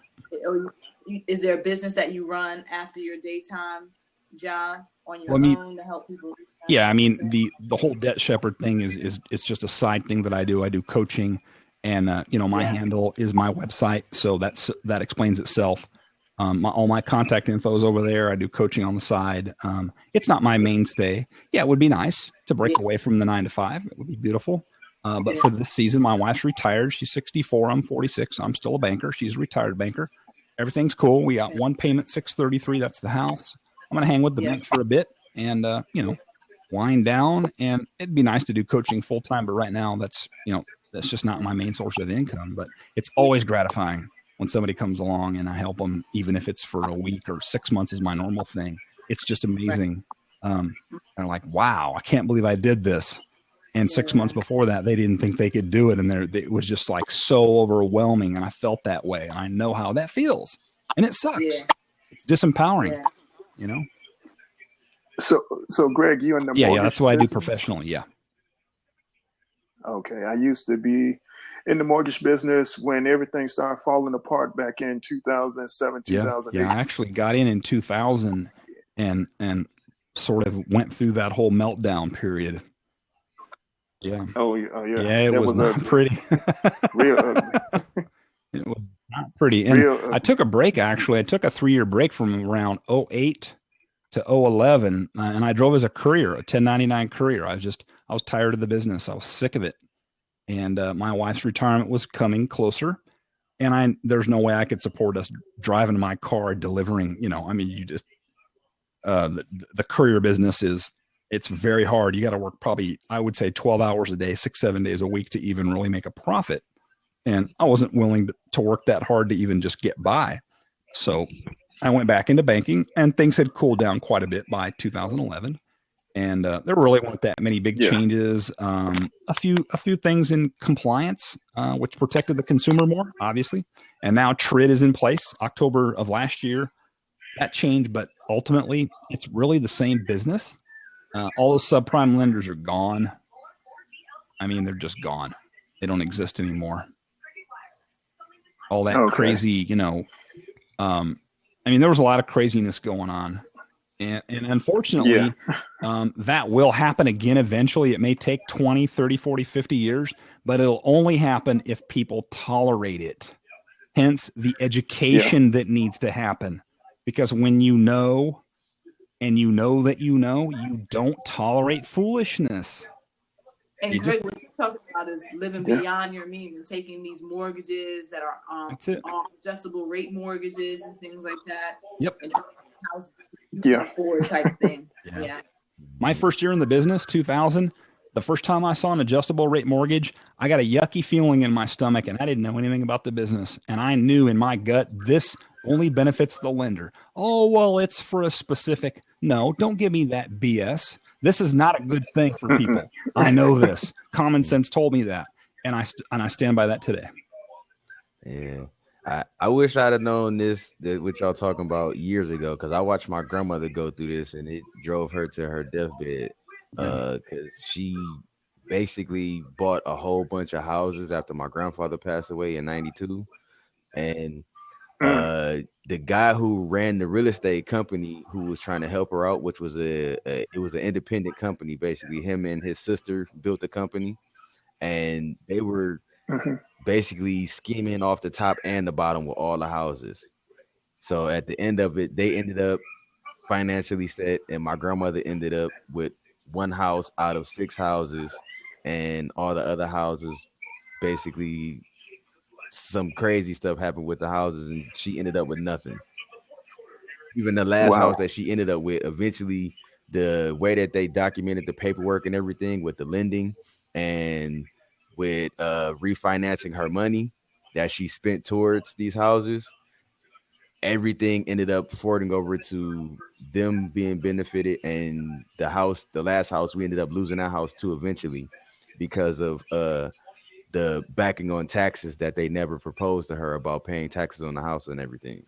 [SPEAKER 3] Is there a business that you run after your daytime job on your own to help people?
[SPEAKER 4] Yeah, I mean, the whole Debt Shepherd thing is just a side thing that I do. I do coaching, and my handle is my website, so that explains itself. All my contact info is over there. I do coaching on the side. It's not my mainstay. Yeah, it would be nice to break away from the 9 to 5. It would be beautiful. But for this season, my wife's retired. She's 64. I'm 46. I'm still a banker. She's a retired banker. Everything's cool. We got one payment, 633. That's the house. I'm going to hang with the bank for a bit and, wind down. And it'd be nice to do coaching full time. But right now, that's just not my main source of income. But it's always gratifying when somebody comes along and I help them, even if it's for a week or 6 months is my normal thing. It's just amazing. They're like, wow, I can't believe I did this. And 6 months before that, they didn't think they could do it. And it was just like so overwhelming. And I felt that way. And I know how that feels. And it sucks. Yeah. It's disempowering,
[SPEAKER 5] So Greg, you in the
[SPEAKER 4] mortgage
[SPEAKER 5] that's
[SPEAKER 4] what business? I do professionally. Yeah.
[SPEAKER 5] Okay. I used to be in the mortgage business when everything started falling apart back in 2007, 2008.
[SPEAKER 4] Yeah, I actually got in 2000 and sort of went through that whole meltdown period. Yeah.
[SPEAKER 5] Oh yeah.
[SPEAKER 4] Yeah, it was not pretty.
[SPEAKER 5] Real ugly.
[SPEAKER 4] It was not pretty. And I took a break, actually. I took a 3-year break from around 08 to 011, and I drove as a courier, a 1099 courier. I was tired of the business. I was sick of it. And my wife's retirement was coming closer, and there's no way I could support us driving my car, delivering, the courier business it's very hard. You got to work probably, I would say 12 hours a day, 6-7 days a week to even really make a profit. And I wasn't willing to work that hard to even just get by. So I went back into banking, and things had cooled down quite a bit by 2011. And there really weren't that many big changes. A few things in compliance, which protected the consumer more, obviously. And now TRID is in place, October of last year. That changed, but ultimately, it's really the same business. All those subprime lenders are gone. I mean, they're just gone. They don't exist anymore. All that crazy, there was a lot of craziness going on. And unfortunately, that will happen again eventually. It may take 20, 30, 40, 50 years, but it'll only happen if people tolerate it. Hence the education that needs to happen. Because when you know, and you know that you don't tolerate foolishness.
[SPEAKER 3] And Greg, what you're talking about is living beyond your means and taking these mortgages that are adjustable rate mortgages and things like that.
[SPEAKER 4] Yep.
[SPEAKER 3] And house you can afford type thing. Yeah.
[SPEAKER 4] My first year in the business, 2000, the first time I saw an adjustable rate mortgage, I got a yucky feeling in my stomach, and I didn't know anything about the business. And I knew in my gut, this only benefits the lender. Oh, well, it's for a specific. No, don't give me that BS. This is not a good thing for people. I know this. Common sense told me that. And I stand by that today.
[SPEAKER 1] Yeah. I wish I'd have known what y'all talking about years ago, because I watched my grandmother go through this, and it drove her to her deathbed. Because she basically bought a whole bunch of houses after my grandfather passed away in 92. And the guy who ran the real estate company who was trying to help her out, which was it was an independent company, basically. Him and his sister built the company, and they were basically scheming off the top and the bottom with all the houses. So at the end of it, they ended up financially set, and my grandmother ended up with one house out of 6 houses, and all the other houses, basically some crazy stuff happened with the houses, and she ended up with nothing. Even the last house that she ended up with, eventually the way that they documented the paperwork and everything with the lending and with refinancing her money that she spent towards these houses, everything ended up forwarding over to them being benefited. And the last house, we ended up losing that house too eventually because of the backing on taxes that they never proposed to her about paying taxes on the house and everything.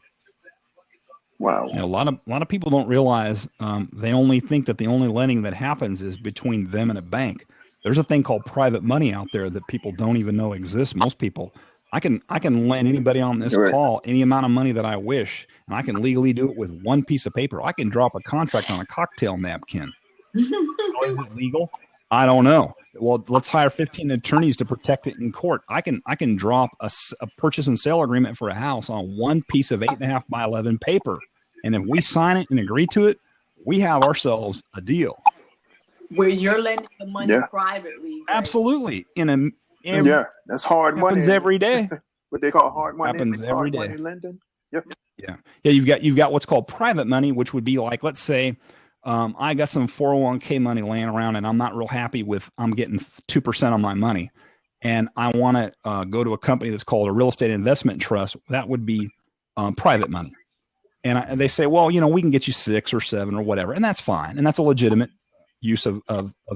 [SPEAKER 5] Wow.
[SPEAKER 4] A lot of people don't realize they only think that the only lending that happens is between them and a bank. There's a thing called private money out there that people don't even know exists. Most people, I can lend anybody on this call any amount of money that I wish, and I can legally do it with one piece of paper. I can drop a contract on a cocktail napkin. Is it legal? I don't know. Well, let's hire 15 attorneys to protect it in court. I can draw a purchase and sale agreement for a house on one piece of 8.5 by 11 paper, and if we sign it and agree to it, we have ourselves a deal.
[SPEAKER 3] Where you're lending the money
[SPEAKER 5] Yeah.
[SPEAKER 3] privately. Right?
[SPEAKER 4] Absolutely.
[SPEAKER 5] Yeah, that's hard money.
[SPEAKER 4] Happens every day.
[SPEAKER 5] What they call hard money.
[SPEAKER 4] Happens every day.
[SPEAKER 5] Money lending. Yep.
[SPEAKER 4] Yeah. You've got what's called private money, which would be like, let's say, I got some 401k money laying around, and I'm not real happy with. I'm getting 2% on my money, and I want to go to a company that's called a real estate investment trust. That would be private money, and they say, well, we can get you 6 or 7 or whatever, and that's fine, and that's a legitimate use of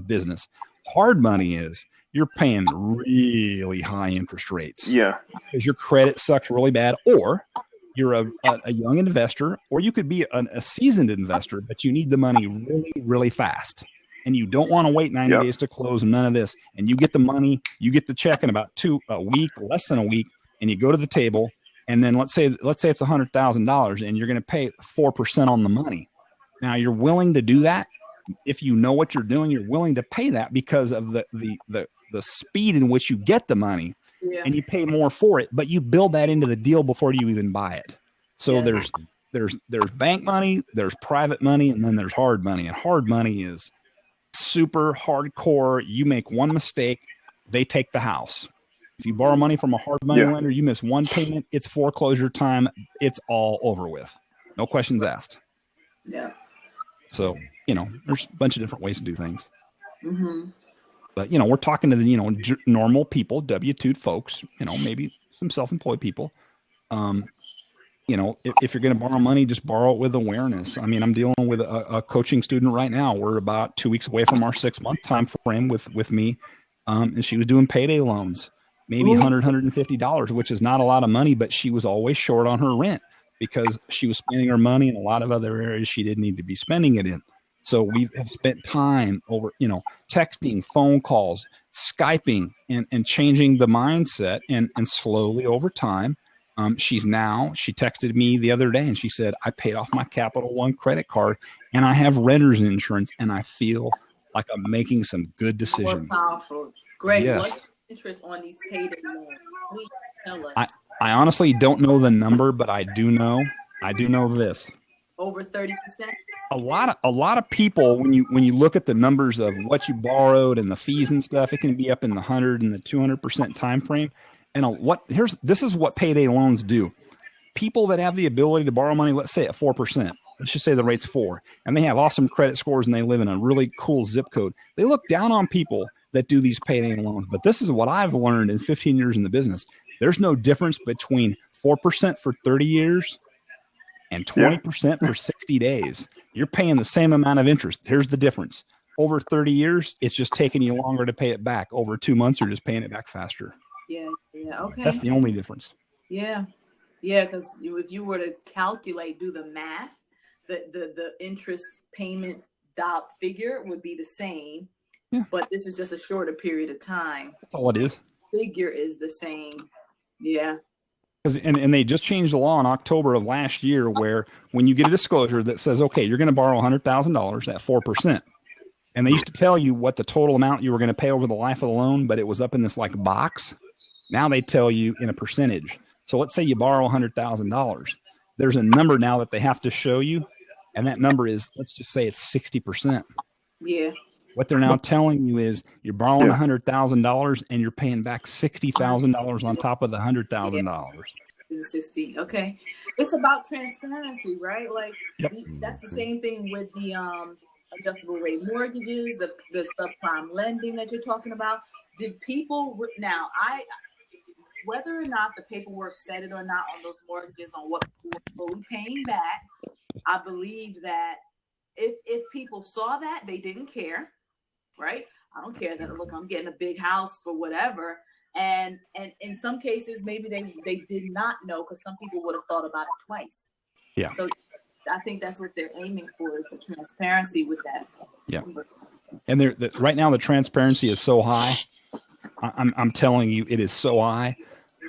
[SPEAKER 4] business. Hard money is you're paying really high interest rates.
[SPEAKER 5] Yeah.
[SPEAKER 4] Because your credit sucks really bad, or you're a young investor, or you could be a seasoned investor, but you need the money really, really fast. And you don't want to wait 90 days to close, none of this. And you get the money, you get the check in about a week, less than a week, and you go to the table. And then let's say it's $100,000 and you're going to pay 4% on the money. Now you're willing to do that. If you know what you're doing, you're willing to pay that because of the speed in which you get the money. Yeah. And you pay more for it, but you build that into the deal before you even buy it. So there's bank money, there's private money, and then there's hard money. And hard money is super hardcore. You make one mistake, they take the house. If you borrow money from a hard money lender, you miss one payment, it's foreclosure time. It's all over with. No questions asked.
[SPEAKER 3] Yeah.
[SPEAKER 4] So, there's a bunch of different ways to do things.
[SPEAKER 3] Mm-hmm.
[SPEAKER 4] But, we're talking to the, normal people, W-2 folks, maybe some self-employed people. If you're going to borrow money, just borrow it with awareness. I mean, I'm dealing with a coaching student right now. We're about 2 weeks away from our 6-month time frame with me. And she was doing payday loans, maybe $100, $150, which is not a lot of money, but she was always short on her rent because she was spending her money in a lot of other areas she didn't need to be spending it in. So we have spent time over, texting, phone calls, Skyping, and changing the mindset. And slowly over time, she texted me the other day and she said, I paid off my Capital One credit card and I have renter's insurance and I feel like I'm making some good decisions.
[SPEAKER 3] More powerful. Greg,
[SPEAKER 4] yes.
[SPEAKER 3] What's the interest on these payday loans? Please tell us.
[SPEAKER 4] I honestly don't know the number, but I do know this.
[SPEAKER 3] Over 30%?
[SPEAKER 4] A lot of people, when you look at the numbers of what you borrowed and the fees and stuff, it can be up in the 100 and the 200% time frame. And this is what payday loans do. People that have the ability to borrow money, let's say at 4%, let's just say the rate's 4%, and they have awesome credit scores and they live in a really cool zip code. They look down on people that do these payday loans. But this is what I've learned in 15 years in the business. There's no difference between 4% for 30 years and 20% for 60 days. You're paying the same amount of interest. Here's the difference. Over 30 years, it's just taking you longer to pay it back. Over 2 months, you're just paying it back faster.
[SPEAKER 3] Yeah, okay.
[SPEAKER 4] That's the only difference.
[SPEAKER 3] Yeah, because if you were to do the math, the interest payment figure would be the same. Yeah. But this is just a shorter period of time.
[SPEAKER 4] That's all it is.
[SPEAKER 3] Figure is the same. Yeah.
[SPEAKER 4] And they just changed the law in October of last year where when you get a disclosure that says, okay, you're going to borrow $100,000 at 4%. And they used to tell you what the total amount you were going to pay over the life of the loan, but it was up in this box. Now they tell you in a percentage. So let's say you borrow $100,000. There's a number now that they have to show you. And that number is, let's just say it's 60%.
[SPEAKER 3] Yeah.
[SPEAKER 4] What they're now telling you is you're borrowing $100,000 and you're paying back $60,000 on top of the $100,000.
[SPEAKER 3] 60. Okay. It's about transparency, right? That's the same thing with the adjustable rate mortgages, the subprime lending that you're talking about. Did people whether or not the paperwork said it or not on those mortgages on what we're paying back, I believe that if people saw that, they didn't care. Right? I don't care that, look, I'm getting a big house for whatever. And in some cases, maybe they did not know because some people would have thought about it twice.
[SPEAKER 4] Yeah.
[SPEAKER 3] So I think that's what they're aiming for is the transparency with that.
[SPEAKER 4] Yeah. And right now, the transparency is so high. I'm telling you, it is so high.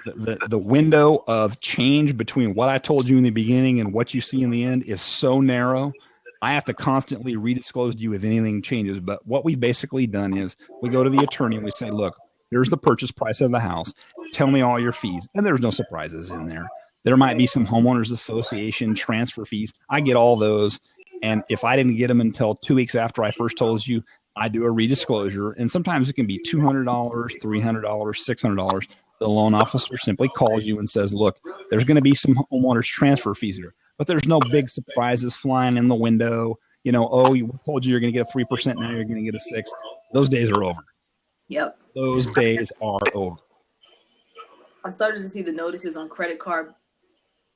[SPEAKER 4] The window of change between what I told you in the beginning and what you see in the end is so narrow I have to constantly redisclose to you if anything changes. But what we've basically done is we go to the attorney and we say, look, here's the purchase price of the house. Tell me all your fees. And there's no surprises in there. There might be some homeowners association transfer fees. I get all those. And if I didn't get them until 2 weeks after I first told you, I do a redisclosure. And sometimes it can be $200, $300, $600. The loan officer simply calls you and says, look, there's going to be some homeowners transfer fees here, but there's no big surprises flying in the window. You know, oh, we told you you're going to get a 3%. Now you're going to get a 6%. Those days are over.
[SPEAKER 3] Yep.
[SPEAKER 4] Those days are over.
[SPEAKER 3] I started to see the notices on credit card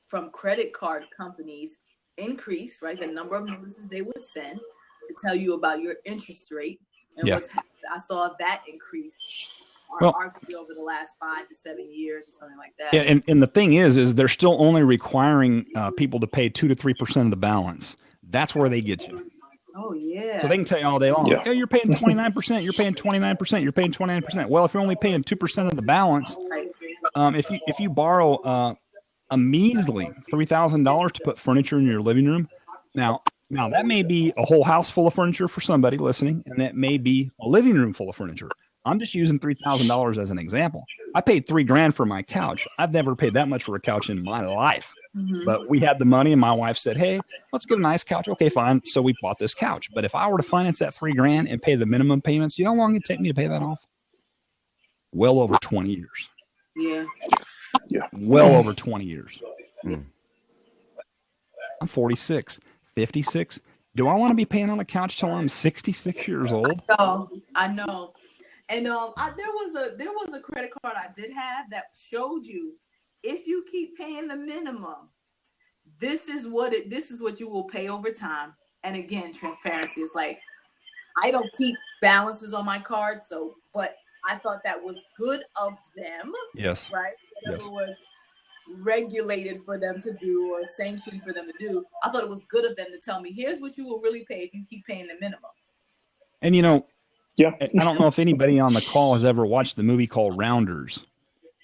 [SPEAKER 3] from credit card companies increase, right? The number of notices they would send to tell you about your interest rate and what's happened. I saw that increase arguably over the last 5 to 7 years or something like that.
[SPEAKER 4] Yeah, and the thing is they're still only requiring people to pay 2 to 3% of the balance. That's where they get you.
[SPEAKER 3] Oh, yeah.
[SPEAKER 4] So they can tell you all day long, hey, you're paying 29%, you're paying 29%, you're paying 29%. Well, if you're only paying 2% of the balance, if you borrow a measly $3,000 to put furniture in your living room, now that may be a whole house full of furniture for somebody listening, and that may be a living room full of furniture. I'm just using $3,000 as an example. I paid $3,000 for my couch. I've never paid that much for a couch in my life. Mm-hmm. But we had the money, and my wife said, hey, let's get a nice couch. Okay, fine. So we bought this couch. But if I were to finance that $3,000 and pay the minimum payments, you know how long it'd take me to pay that off? Well over 20 years.
[SPEAKER 3] Yeah.
[SPEAKER 4] Well over 20 years. I'm 46, 56. Do I want to be paying on a couch till I'm 66 years old?
[SPEAKER 3] I know. And there was a credit card I did have that showed you, if you keep paying the minimum, this is what you will pay over time. And again, transparency is like, I don't keep balances on my card, but I thought that was good of them.
[SPEAKER 4] Yes.
[SPEAKER 3] Right? Whatever was regulated for them to do or sanctioned for them to do, I thought it was good of them to tell me, here's what you will really pay if you keep paying the minimum.
[SPEAKER 4] And I don't know if anybody on the call has ever watched the movie called Rounders.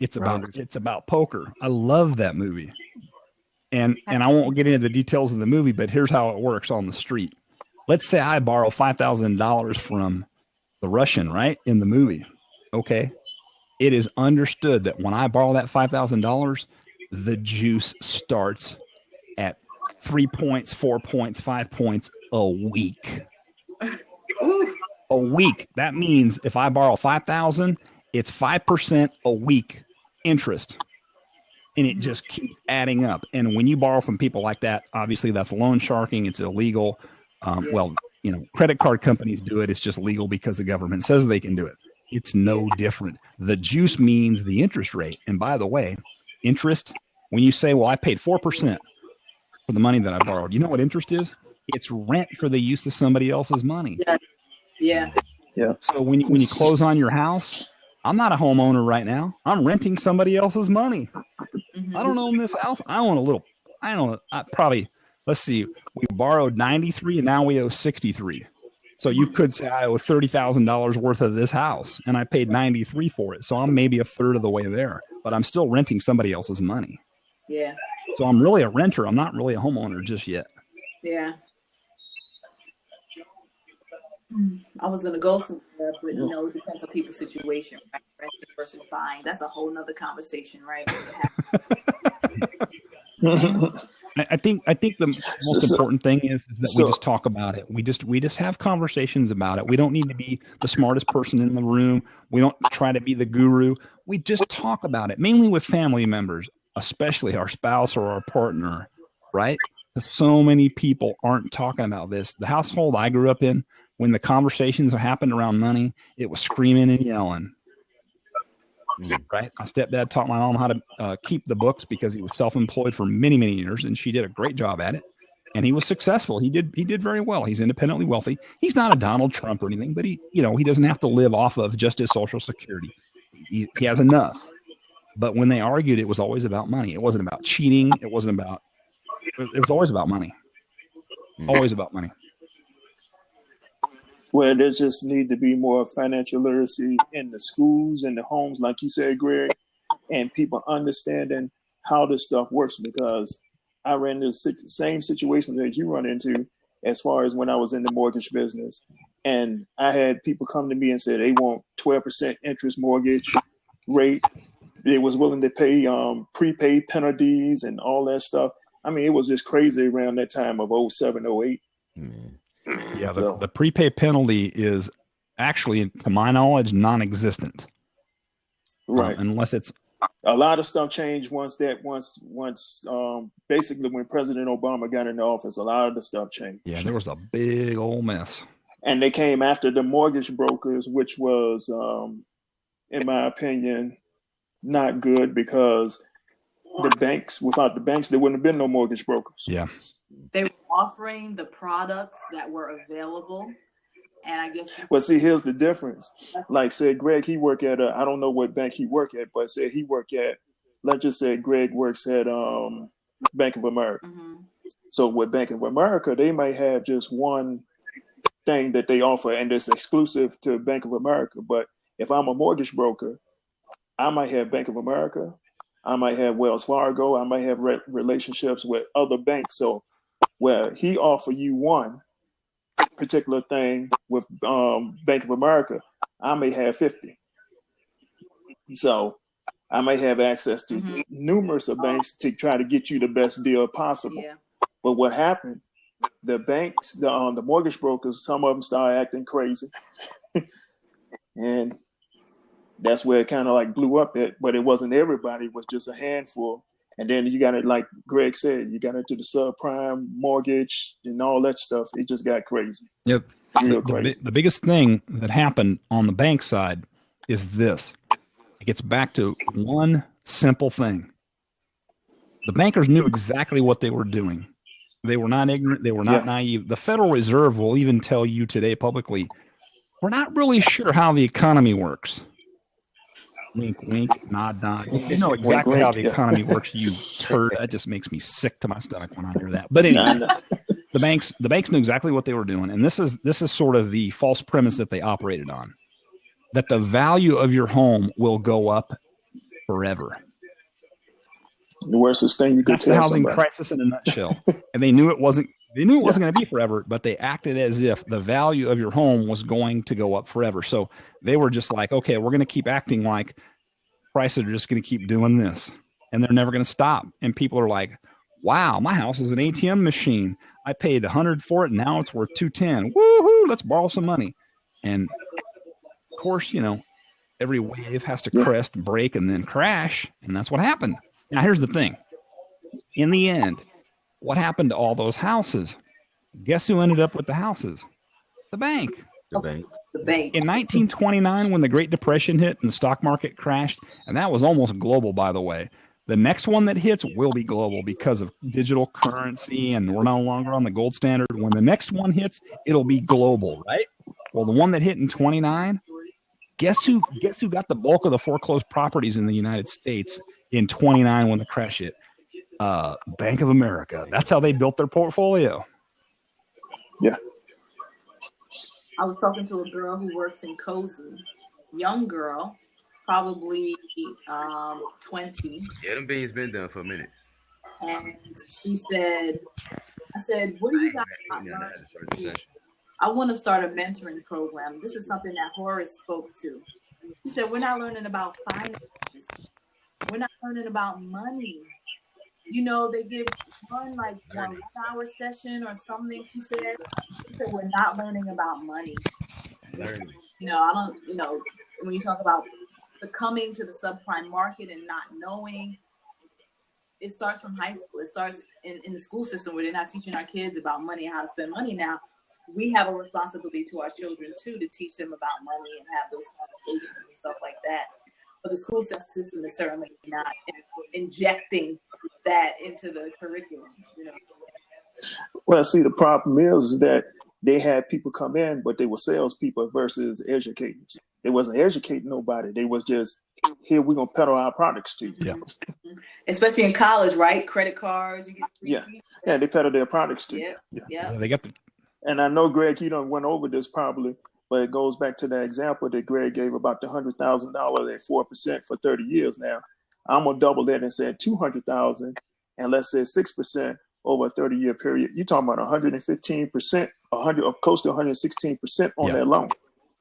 [SPEAKER 4] It's about poker. I love that movie. And I won't get into the details of the movie, but here's how it works on the street. Let's say I borrow $5,000 from the Russian, right, in the movie. Okay. It is understood that when I borrow that $5,000, the juice starts at 3 points, 4 points, 5 points a week. A week. That means if I borrow $5,000, it's 5% a week interest, and it just keeps adding up. And when you borrow from people like that, obviously that's loan sharking. It's illegal. Credit card companies do it. It's just legal because the government says they can do it. It's no different. The juice means the interest rate. And by the way, interest, when you say, well, I paid 4% for the money that I borrowed, you know what interest is? It's rent for the use of somebody else's money.
[SPEAKER 3] Yeah.
[SPEAKER 4] So when you close on your house, I'm not a homeowner right now. I'm renting somebody else's money. Mm-hmm. I don't own this house. Let's see, we borrowed 93 and now we owe 63. So you could say I owe $30,000 worth of this house and I paid 93 for it. So I'm maybe a third of the way there, but I'm still renting somebody else's money.
[SPEAKER 3] Yeah.
[SPEAKER 4] So I'm really a renter. I'm not really a homeowner just yet.
[SPEAKER 3] Yeah. I was going to go somewhere, but it depends on people's situation, right? Renting versus buying. That's a whole nother conversation, right?
[SPEAKER 4] I think the most important thing is that we just talk about it. We just have conversations about it. We don't need to be the smartest person in the room. We don't try to be the guru. We just talk about it, mainly with family members, especially our spouse or our partner, right? So many people aren't talking about this. The household I grew up in, when the conversations happened around money, it was screaming and yelling. Right? My stepdad taught my mom how to keep the books because he was self-employed for many, many years, and she did a great job at it. And he was successful. He did very well. He's independently wealthy. He's not a Donald Trump or anything, but he doesn't have to live off of just his Social Security. He has enough. But when they argued, it was always about money. It wasn't about cheating. It was always about money. Always about money.
[SPEAKER 5] Well, there just need to be more financial literacy in the schools and the homes, like you said, Greg, and people understanding how this stuff works, because I ran into the same situations that you run into, as far as when I was in the mortgage business. And I had people come to me and say they want 12% interest mortgage rate. They was willing to pay prepaid penalties and all that stuff. I mean, it was just crazy around that time of 07, 08.
[SPEAKER 4] Yeah,
[SPEAKER 5] So,
[SPEAKER 4] the prepaid penalty is actually, to my knowledge, non-existent.
[SPEAKER 5] right.
[SPEAKER 4] Unless it's
[SPEAKER 5] a lot of stuff changed once basically when President Obama got into office, a lot of the stuff changed.
[SPEAKER 4] Yeah, there was a big old mess.
[SPEAKER 5] And they came after the mortgage brokers, which was, in my opinion, not good, because the banks, without the banks, there wouldn't have been no mortgage brokers.
[SPEAKER 4] Yeah.
[SPEAKER 3] They were offering the products that were available. And I guess.
[SPEAKER 5] Well, see, here's the difference. Like, said Greg, he worked at I don't know what bank he worked at, but said he worked at, let's just say Greg works at Bank of America.
[SPEAKER 3] Mm-hmm.
[SPEAKER 5] So with Bank of America, they might have just one thing that they offer, and it's exclusive to Bank of America. But if I'm a mortgage broker, I might have Bank of America, I might have Wells Fargo, I might have relationships with other banks. So where he offer you one particular thing with Bank of America, I may have 50. So I may have access to numerous of banks to try to get you the best deal possible.
[SPEAKER 3] Yeah.
[SPEAKER 5] But what happened, the banks, the mortgage brokers, some of them started acting crazy. And that's where it kind of like blew up at, but it wasn't everybody, it was just a handful. And then you got it, like Greg said, you got into the subprime mortgage and all that stuff. It just got crazy.
[SPEAKER 4] Yep.
[SPEAKER 5] Real crazy.
[SPEAKER 4] The biggest thing that happened on the bank side is this. It gets back to one simple thing. The bankers knew exactly what they were doing. They were not ignorant. They were not naive. The Federal Reserve will even tell you today publicly, we're not really sure how the economy works. Wink, wink, nod, nod. You know exactly
[SPEAKER 5] wink,
[SPEAKER 4] how the economy works, you turd. That just makes me sick to my stomach when I hear that. But anyway, the banks knew exactly what they were doing, and this is sort of the false premise that they operated on, that the value of your home will go up forever.
[SPEAKER 5] The worstest thing you could
[SPEAKER 4] That's
[SPEAKER 5] tell
[SPEAKER 4] the housing
[SPEAKER 5] somebody.
[SPEAKER 4] crisis in a nutshell. And they knew it wasn't. They knew it wasn't going to be forever, but they acted as if the value of your home was going to go up forever. So they were just like, okay, we're going to keep acting like prices are just going to keep doing this, and they're never going to stop. And people are like, wow, my house is an ATM machine. I paid $100 for it, and now it's worth $210. Woohoo! Let's borrow some money. And of course, every wave has to crest, break, and then crash, and that's what happened. Now, here's the thing. In the end, what happened to all those houses? Guess who ended up with the houses? The bank.
[SPEAKER 1] The bank.
[SPEAKER 3] The bank.
[SPEAKER 4] In 1929, when the Great Depression hit and the stock market crashed, and that was almost global, by the way, the next one that hits will be global because of digital currency, and we're no longer on the gold standard. When the next one hits, it'll be global, right? Well, the one that hit in 29, guess who got the bulk of the foreclosed properties in the United States in 29 when the crash hit? Bank of America. That's how they built their portfolio.
[SPEAKER 5] Yeah.
[SPEAKER 3] I was talking to a girl who works in Cozy, young girl, probably 20.
[SPEAKER 1] Yeah, them beans been done for a minute.
[SPEAKER 3] And she said, I said, what do you got? I want to start a mentoring program. This is something that Horace spoke to. She said, we're not learning about finances. We're not learning about money. They give one 1 hour session or something. She said we're not learning about money. I don't, when you talk about succumbing to the subprime market and not knowing, it starts from high school. It starts in the school system where they're not teaching our kids about money and how to spend money. Now, we have a responsibility to our children, too, to teach them about money and have those conversations and stuff like that. But the school system is certainly not injecting that into the curriculum.
[SPEAKER 5] Well, see, the problem is that they had people come in, but they were salespeople versus educators. They wasn't educating nobody. They was just, here, we're going to peddle our products to you.
[SPEAKER 4] Yeah.
[SPEAKER 3] Especially in college, right? Credit cards. You get free
[SPEAKER 5] Yeah, they peddle their products to you.
[SPEAKER 3] Yeah.
[SPEAKER 4] They got the.
[SPEAKER 5] And I know, Greg, you done went over this probably, but it goes back to that example that Greg gave about the $100,000 at 4% for 30 years now. I'm going to double that and say $200,000, and let's say 6%. over a 30-year period, you're talking about 115%, 100 or close to 116% on that loan.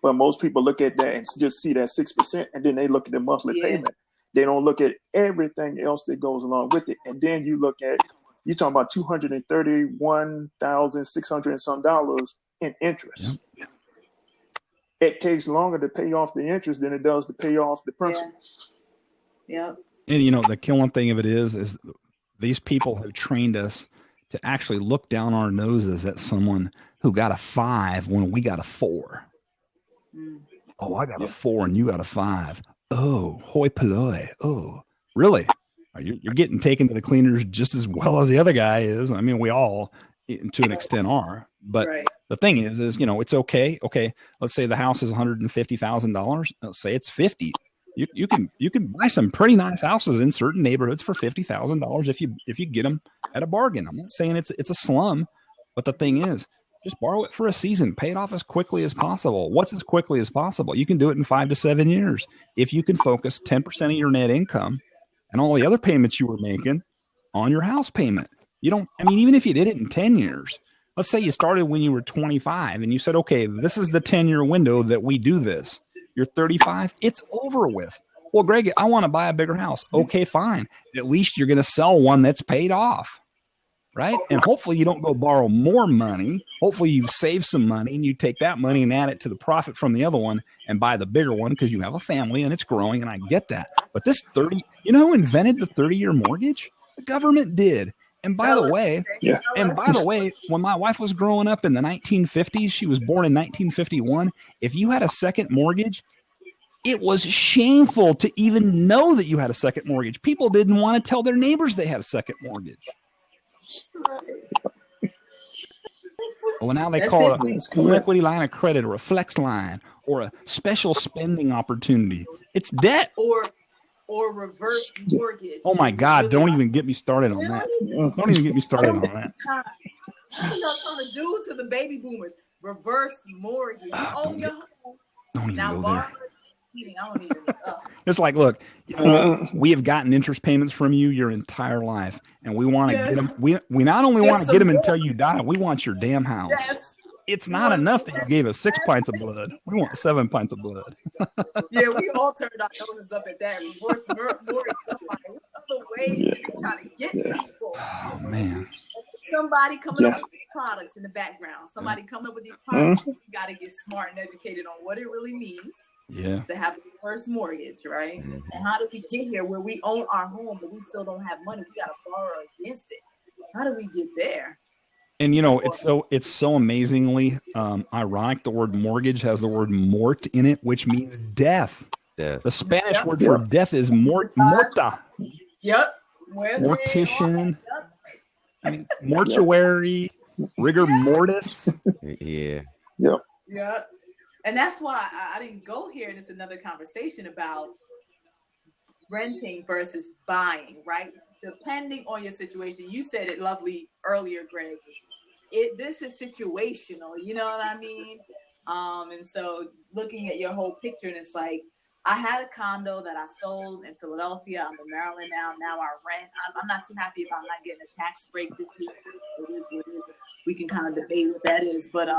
[SPEAKER 5] But most people look at that and just see that 6%, and then they look at the monthly payment. They don't look at everything else that goes along with it. And then you're talking about $231,600 and some dollars in interest.
[SPEAKER 4] Yep.
[SPEAKER 5] It takes longer to pay off the interest than it does to pay off the principal.
[SPEAKER 3] Yeah.
[SPEAKER 4] And the killing thing of it is these people have trained us to actually look down our noses at someone who got a 5 when we got a 4. Oh, I got a 4 and you got a 5. Oh, hoi polloi. Oh, really? You're getting taken to the cleaners just as well as the other guy is. I mean, we all, to an extent, are. But the thing is, it's okay. Okay, let's say the house is $150,000. Let's say it's 50. You can buy some pretty nice houses in certain neighborhoods for $50,000 if you get them at a bargain. I'm not saying it's a slum, but the thing is, just borrow it for a season. Pay it off as quickly as possible. What's as quickly as possible? You can do it in 5 to 7 years if you can focus 10% of your net income and all the other payments you were making on your house payment. Even if you did it in 10 years, let's say you started when you were 25 and you said, okay, this is the 10-year window that we do this. You're 35, it's over with. Well, Greg, I want to buy a bigger house. Okay, fine. At least you're going to sell one that's paid off, right? And hopefully you don't go borrow more money. Hopefully you save some money and you take that money and add it to the profit from the other one and buy the bigger one because you have a family and it's growing, and I get that. But this 30, who invented the 30-year mortgage? The government did. And by the way, when my wife was growing up in the 1950s, she was born in 1951. If you had a second mortgage, it was shameful to even know that you had a second mortgage. People didn't want to tell their neighbors they had a second mortgage. Well, now they call it a home equity line of credit or a flex line or a special spending opportunity. It's debt.
[SPEAKER 3] Or reverse mortgage.
[SPEAKER 4] Oh my God! Don't even get me started on that. Don't even get me started on that.
[SPEAKER 3] What are y'all trying to do to the baby boomers? Reverse mortgage. You own your home.
[SPEAKER 4] Don't even
[SPEAKER 3] now,
[SPEAKER 4] go there.
[SPEAKER 3] I don't even.
[SPEAKER 4] It's like, look, we have gotten interest payments from you your entire life, and we want to get them. We not only want to get them until you die, we want your damn house. Yes. It's not enough that you gave us 6 pints of blood. We want 7 pints of blood.
[SPEAKER 3] Yeah, we all turned our noses up at that. Reverse mortgage. What other ways are they trying to get people?
[SPEAKER 4] Oh, man.
[SPEAKER 3] Somebody coming up with these products in the background. Somebody coming up with these products. You got to get smart and educated on what it really means to have a reverse mortgage, right? And how do we get here where we own our home, but we still don't have money? We got to borrow against it. How do we get there?
[SPEAKER 4] And it's so amazingly ironic. The word mortgage has the word mort in it, which means death. The Spanish word for death is morta.
[SPEAKER 3] Yep.
[SPEAKER 4] Mortician. I mean, mortuary, rigor mortis.
[SPEAKER 1] Yeah.
[SPEAKER 5] Yep.
[SPEAKER 3] Yeah. And that's why I didn't go here. And it's another conversation about renting versus buying, right? Depending on your situation. You said it lovely earlier, Greg. This is situational, you know what I mean? And so looking at your whole picture, and it's like, I had a condo that I sold in Philadelphia. I'm in Maryland now. Now I rent. I'm not too happy about not getting a tax break this week. It is what it is. We can kind of debate what that is. But,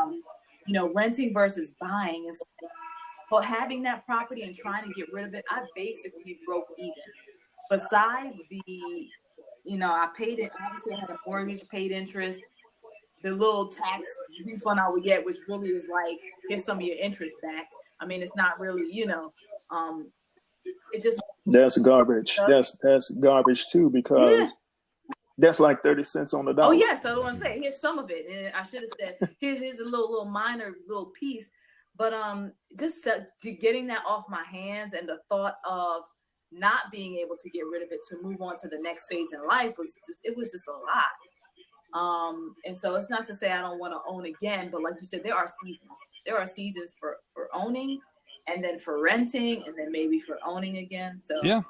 [SPEAKER 3] renting versus buying is, but having that property and trying to get rid of it, I basically broke even. Besides I paid it. Obviously, I had a mortgage, paid interest. The little tax refund I would get, which really is like, here's some of your interest back. I mean, it's not really, it just.
[SPEAKER 5] That's garbage. That's garbage too, because that's like 30 cents on the dollar.
[SPEAKER 3] Oh, yes. I want to say, here's some of it. And I should have said, here's a little minor little piece. But just getting that off my hands and the thought of not being able to get rid of it to move on to the next phase in life was just a lot. And so it's not to say I don't want to own again, but like you said, there are seasons. There are seasons for owning, and then for renting, and then maybe for owning again. So
[SPEAKER 4] yeah,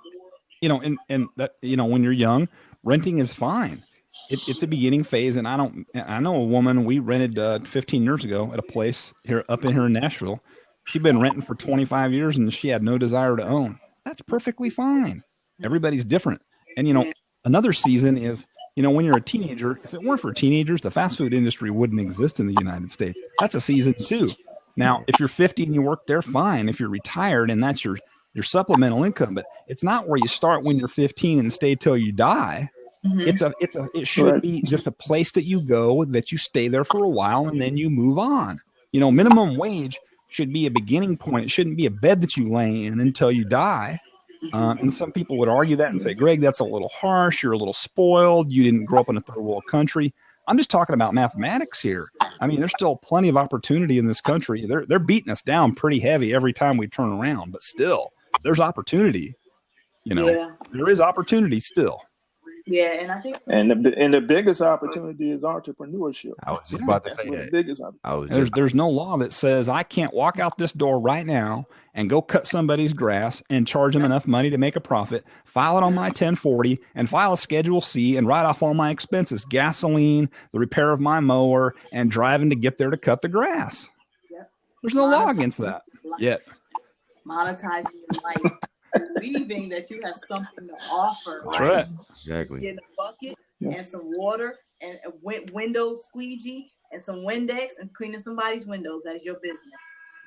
[SPEAKER 4] and that, when you're young, renting is fine. It's a beginning phase, and I know a woman we rented 15 years ago at a place up in Nashville. She'd been renting for 25 years, and she had no desire to own. That's perfectly fine. Everybody's different, and another season is You know, when you're a teenager, if it weren't for teenagers, the fast food industry wouldn't exist in the United States. That's a season too. Now, if you're 50 and you work there, fine. If you're retired and that's your supplemental income, but it's not where you start when you're 15 and stay till you die. It should be just a place that you go, that you stay there for a while and then you move on. You know, minimum wage should be a beginning point. It shouldn't be a bed that you lay in until you die. And some people would argue that and say, Greg, that's a little harsh. You're a little spoiled. You didn't grow up in a third world country. I'm just talking about mathematics here. I mean, there's still plenty of opportunity in this country. They're beating us down pretty heavy every time we turn around, but still, there's opportunity. You know, there is opportunity still.
[SPEAKER 3] Yeah, and I think
[SPEAKER 5] the biggest opportunity is entrepreneurship.
[SPEAKER 1] I was just about to say that.
[SPEAKER 5] The biggest opportunity.
[SPEAKER 4] There's no law that says I can't walk out this door right now and go cut somebody's grass and charge them enough money to make a profit, file it on my 1040, and file a Schedule C and write off all my expenses, gasoline, the repair of my mower, and driving to get there to cut the grass. There's no law against that yet.
[SPEAKER 3] Monetizing your life. Believing that you have something to offer.
[SPEAKER 4] That's right.
[SPEAKER 1] Exactly.
[SPEAKER 3] Get a bucket and some water and a window squeegee and some Windex and cleaning somebody's windows. That is your business.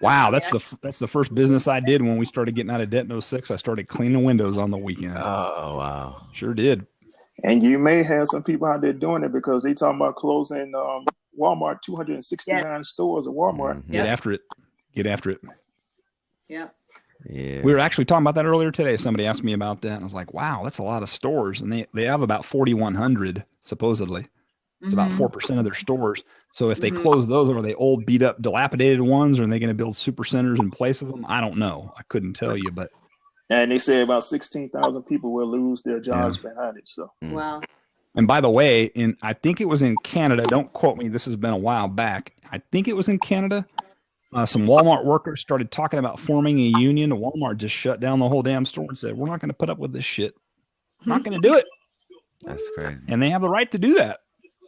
[SPEAKER 4] Wow, that's the first business I did when we started getting out of debt in 06. I started cleaning windows on the weekend.
[SPEAKER 1] Oh, wow.
[SPEAKER 4] Sure did.
[SPEAKER 5] And you may have some people out there doing it because they talking about closing Walmart 269 stores at Walmart.
[SPEAKER 1] Mm-hmm.
[SPEAKER 4] Get after it. Get after it.
[SPEAKER 3] Yeah.
[SPEAKER 1] Yeah.
[SPEAKER 4] We were actually talking about that earlier today. Somebody asked me about that, and I was like, wow, that's a lot of stores. And they have about 4,100, supposedly. It's about 4% of their stores. So if they close those, are they old, beat up, dilapidated ones, or are they going to build super centers in place of them? I don't know. I couldn't tell you, but.
[SPEAKER 5] And they say about 16,000 people will lose their jobs behind it. So
[SPEAKER 3] Wow.
[SPEAKER 4] And by the way, I think it was in Canada. Don't quote me. This has been a while back. I think it was in Canada. Some Walmart workers started talking about forming a union. Walmart just shut down the whole damn store and said, we're not going to put up with this shit. We're not going to do it.
[SPEAKER 1] That's crazy.
[SPEAKER 4] And they have the right to do that.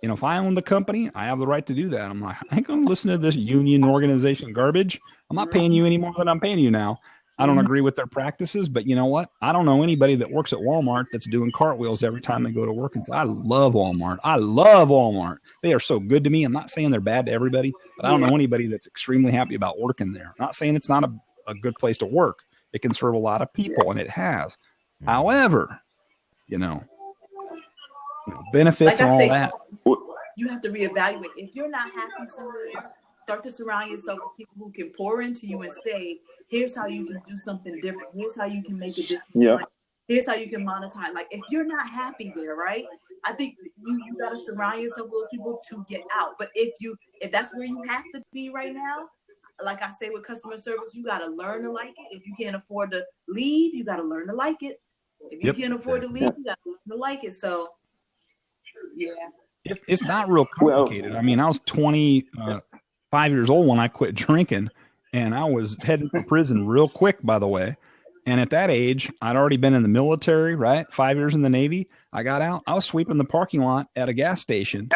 [SPEAKER 4] You know, if I own the company, I have the right to do that. I'm like, I ain't going to listen to this union organization garbage. I'm not paying you any more than I'm paying you now. I don't agree with their practices, but you know what? I don't know anybody that works at Walmart that's doing cartwheels every time they go to work and say, I love Walmart. I love Walmart. They are so good to me. I'm not saying they're bad to everybody, but I don't know anybody that's extremely happy about working there. I'm not saying it's not a good place to work. It can serve a lot of people, and it has. However, you know benefits and all that.
[SPEAKER 3] You have to reevaluate. If you're not happy somewhere, start to surround yourself with people who can pour into you and say, here's how you can do something different. Here's how you can make a difference.
[SPEAKER 5] Yeah.
[SPEAKER 3] Here's how you can monetize. Like, if you're not happy there, right? I think you got to surround yourself with those people to get out. But if that's where you have to be right now, like I say with customer service, you got to learn to like it. If you can't afford to leave, you got to learn to like it. If you can't afford to leave, you got to learn to like it. So, yeah.
[SPEAKER 4] It's not real complicated. I mean, I was 25 years old when I quit drinking, and I was heading for prison real quick, by the way. And at that age, I'd already been in the military, right? 5 years in the Navy. I got out. I was sweeping the parking lot at a gas station.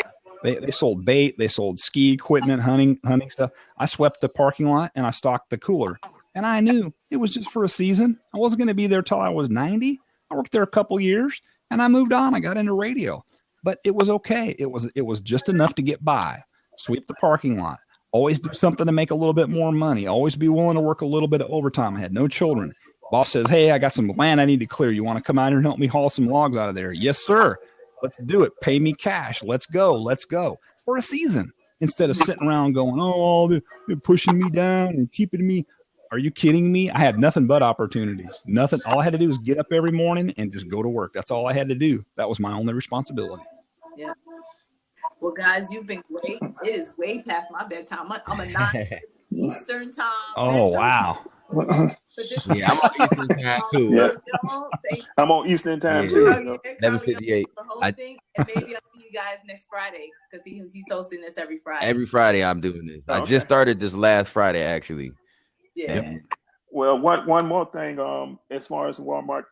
[SPEAKER 4] They sold bait. They sold ski equipment, hunting stuff. I swept the parking lot, and I stocked the cooler. And I knew it was just for a season. I wasn't going to be there till I was 90. I worked there a couple years, and I moved on. I got into radio. But it was okay. It was just enough to get by. Sweep the parking lot. Always do something to make a little bit more money. Always be willing to work a little bit of overtime. I had no children. Boss says, hey, I got some land I need to clear. You want to come out here and help me haul some logs out of there? Yes, sir. Let's do it. Pay me cash. Let's go. Let's go. For a season. Instead of sitting around going, oh, they're pushing me down and keeping me. Are you kidding me? I had nothing but opportunities. Nothing. All I had to do was get up every morning and just go to work. That's all I had to do. That was my only responsibility.
[SPEAKER 3] Yeah. Well, guys, you've been great. It is way past my bedtime. I'm a 9 Eastern time.
[SPEAKER 4] Oh, wow.
[SPEAKER 1] Yeah, I'm on Eastern time too.
[SPEAKER 5] Yeah. I'm on Eastern time too.
[SPEAKER 1] 11:58.
[SPEAKER 3] And maybe I'll see you guys next Friday because he's hosting this every Friday.
[SPEAKER 1] Every Friday I'm doing this. I just started this last Friday actually.
[SPEAKER 3] Yeah.
[SPEAKER 1] And
[SPEAKER 5] well, one more thing. As far as Walmart,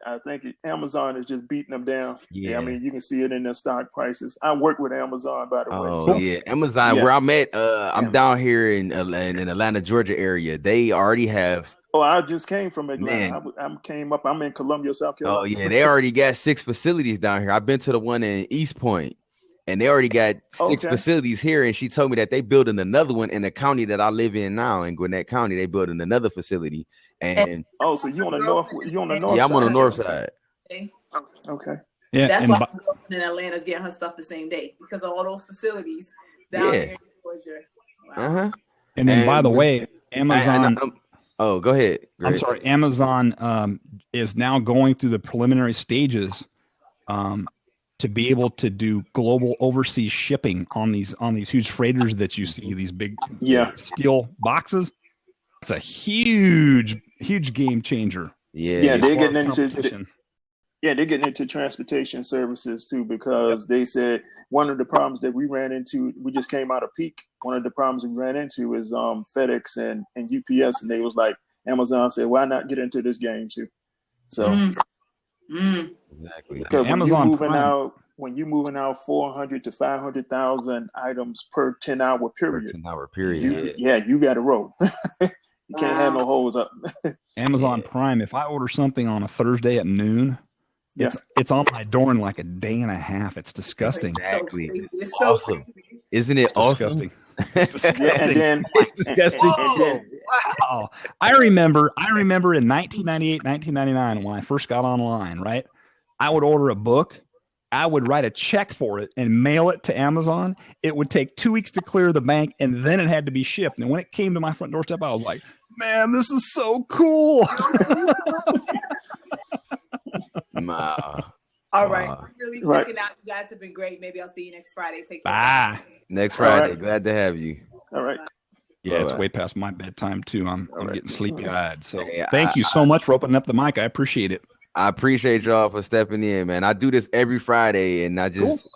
[SPEAKER 5] I think Amazon is just beating them down.
[SPEAKER 1] Yeah.
[SPEAKER 5] I mean, you can see it in their stock prices. I work with Amazon, by the way.
[SPEAKER 1] Oh
[SPEAKER 5] So,
[SPEAKER 1] yeah, Amazon.
[SPEAKER 5] yeah.
[SPEAKER 1] Where I'm at, I'm down here in Atlanta, Georgia area. They already have,
[SPEAKER 5] Oh, I just came from Atlanta.
[SPEAKER 1] man.
[SPEAKER 5] I came up. I'm in Columbia, South
[SPEAKER 1] Oh
[SPEAKER 5] Carolina.
[SPEAKER 1] yeah, they already got 6 facilities down here. I've been to the one in East Point, and they already got 6
[SPEAKER 5] Okay.
[SPEAKER 1] facilities here. And she told me that they building another one in the county that I live in now, in Gwinnett County. They building another facility. And
[SPEAKER 5] Oh, so you on the north? You on the north
[SPEAKER 1] yeah, I'm
[SPEAKER 5] side?
[SPEAKER 1] on the north side.
[SPEAKER 5] Okay.
[SPEAKER 4] Yeah,
[SPEAKER 3] That's
[SPEAKER 4] and
[SPEAKER 3] why
[SPEAKER 4] by-
[SPEAKER 3] my girlfriend in Atlanta's getting her stuff the same day because of all those facilities down here in Georgia. Wow.
[SPEAKER 4] and then by the way, Amazon.
[SPEAKER 1] Oh, go ahead.
[SPEAKER 4] I'm sorry. Amazon is now going through the preliminary stages to be able to do global overseas shipping on these huge freighters that you see, these big steel boxes. It's a huge game changer.
[SPEAKER 5] Yeah, they're getting into
[SPEAKER 4] competition.
[SPEAKER 5] they're getting into transportation services too, because they said one of the problems that we ran into, we just came out of peak. One of the problems we ran into is FedEx and UPS, and they was like, Amazon said, why not get into this game too? So
[SPEAKER 1] exactly,
[SPEAKER 5] because
[SPEAKER 4] Amazon
[SPEAKER 5] when you're moving out 400 to 500,000 items per 10-hour period. You got to roll. You can't have no holes up.
[SPEAKER 4] Amazon Prime. If I order something on a Thursday at noon, it's on my door in like a day and a half. It's disgusting.
[SPEAKER 1] Exactly.
[SPEAKER 3] It's
[SPEAKER 1] awesome. Isn't it
[SPEAKER 4] disgusting? It's disgusting.
[SPEAKER 5] And then,
[SPEAKER 4] wow. I remember in 1998, 1999, when I first got online, right? I would order a book. I would write a check for it and mail it to Amazon. It would take 2 weeks to clear the bank, and then it had to be shipped. And when it came to my front doorstep, I was like, man, this is so cool.
[SPEAKER 3] All right. Really checking out. You guys have been great. Maybe I'll see you next Friday. Take care.
[SPEAKER 4] Bye.
[SPEAKER 1] Next Friday. Right. Glad to have you.
[SPEAKER 5] All right.
[SPEAKER 4] Yeah, it's way past my bedtime, too. I'm getting sleepy-eyed. So thank you so much for opening up the mic. I appreciate it.
[SPEAKER 1] I appreciate y'all for stepping in, man. I do this every Friday, and I just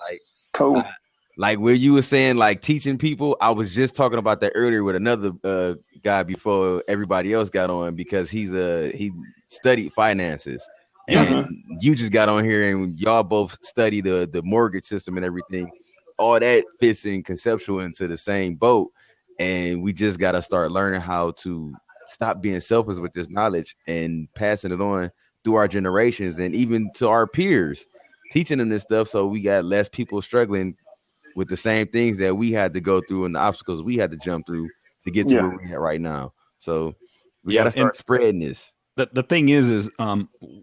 [SPEAKER 1] like where you were saying, like teaching people. I was just talking about that earlier with another guy before everybody else got on, because he studied finances, and you just got on here, and y'all both study the mortgage system and everything. All that fits in conceptual into the same boat, and we just got to start learning how to stop being selfish with this knowledge and passing it on through our generations, and even to our peers, teaching them this stuff, so we got less people struggling with the same things that we had to go through and the obstacles we had to jump through to get to where we're at right now. So we got to start spreading this.
[SPEAKER 4] The thing is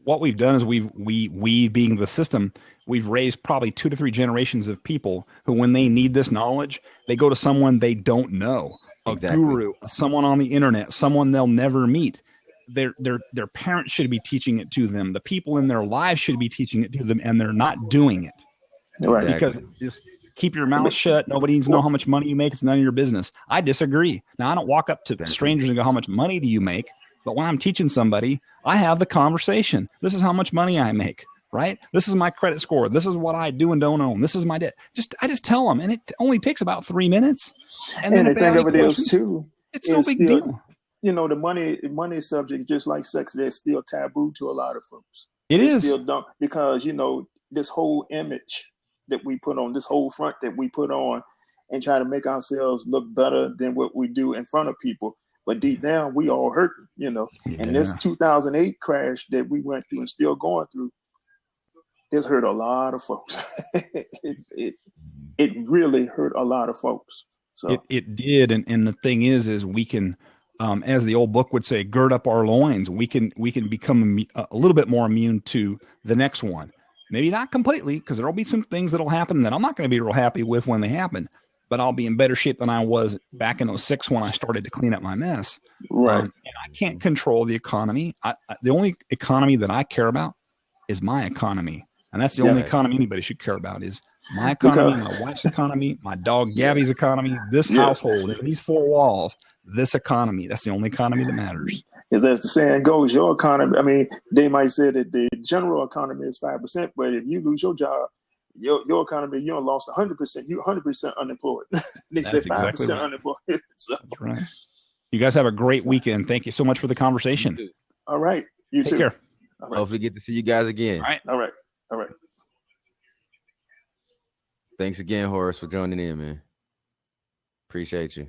[SPEAKER 4] what we've done is we being the system, we've raised probably 2 to 3 generations of people who, when they need this knowledge, they go to someone they don't know, a guru, someone on the internet, someone they'll never meet. Their parents should be teaching it to them. The people in their lives should be teaching it to them, and they're not doing it.
[SPEAKER 5] Right.
[SPEAKER 4] Because just keep your mouth shut. Nobody needs to know how much money you make. It's none of your business. I disagree. Now, I don't walk up to strangers and go, how much money do you make? But when I'm teaching somebody, I have the conversation. This is how much money I make, right? This is my credit score. This is what I do and don't own. This is my debt. I just tell them, and it only takes about 3 minutes. And then
[SPEAKER 5] the thing of it is, too,
[SPEAKER 4] it's no big deal.
[SPEAKER 5] You know, the money subject, just like sex, that's still taboo to a lot of folks.
[SPEAKER 4] It is
[SPEAKER 5] still don't, because, you know, this whole image that we put on, this whole front that we put on, and try to make ourselves look better than what we do in front of people. But deep down, we all hurting, you know. Yeah. And this 2008 crash that we went through and still going through, this hurt a lot of folks. it really hurt a lot of folks. So
[SPEAKER 4] it did, and the thing is we can, as the old book would say, gird up our loins. We can become a little bit more immune to the next one. Maybe not completely, because there'll be some things that'll happen that I'm not going to be real happy with when they happen. But I'll be in better shape than I was back in 2006 when I started to clean up my mess.
[SPEAKER 5] Right.
[SPEAKER 4] And I can't control the economy. The only economy that I care about is my economy. And that's the only economy anybody should care about, is my economy, my wife's economy, my dog Gabby's economy, this household, in these 4 walls, this economy. That's the only economy that matters.
[SPEAKER 5] Because as the saying goes, your economy, I mean, they might say that the general economy is 5%, but if you lose your job, your economy, you don't lost 100%. You're 100% unemployed. They say 5% exactly unemployed. So.
[SPEAKER 4] That's right. You guys have a great weekend. Thank you so much for the conversation.
[SPEAKER 5] All right. You
[SPEAKER 4] Take
[SPEAKER 5] too.
[SPEAKER 4] care.
[SPEAKER 5] All right.
[SPEAKER 1] Hopefully, get to see you guys again.
[SPEAKER 4] All right.
[SPEAKER 5] All right. All right.
[SPEAKER 1] Thanks again, Horace, for joining in, man. Appreciate you.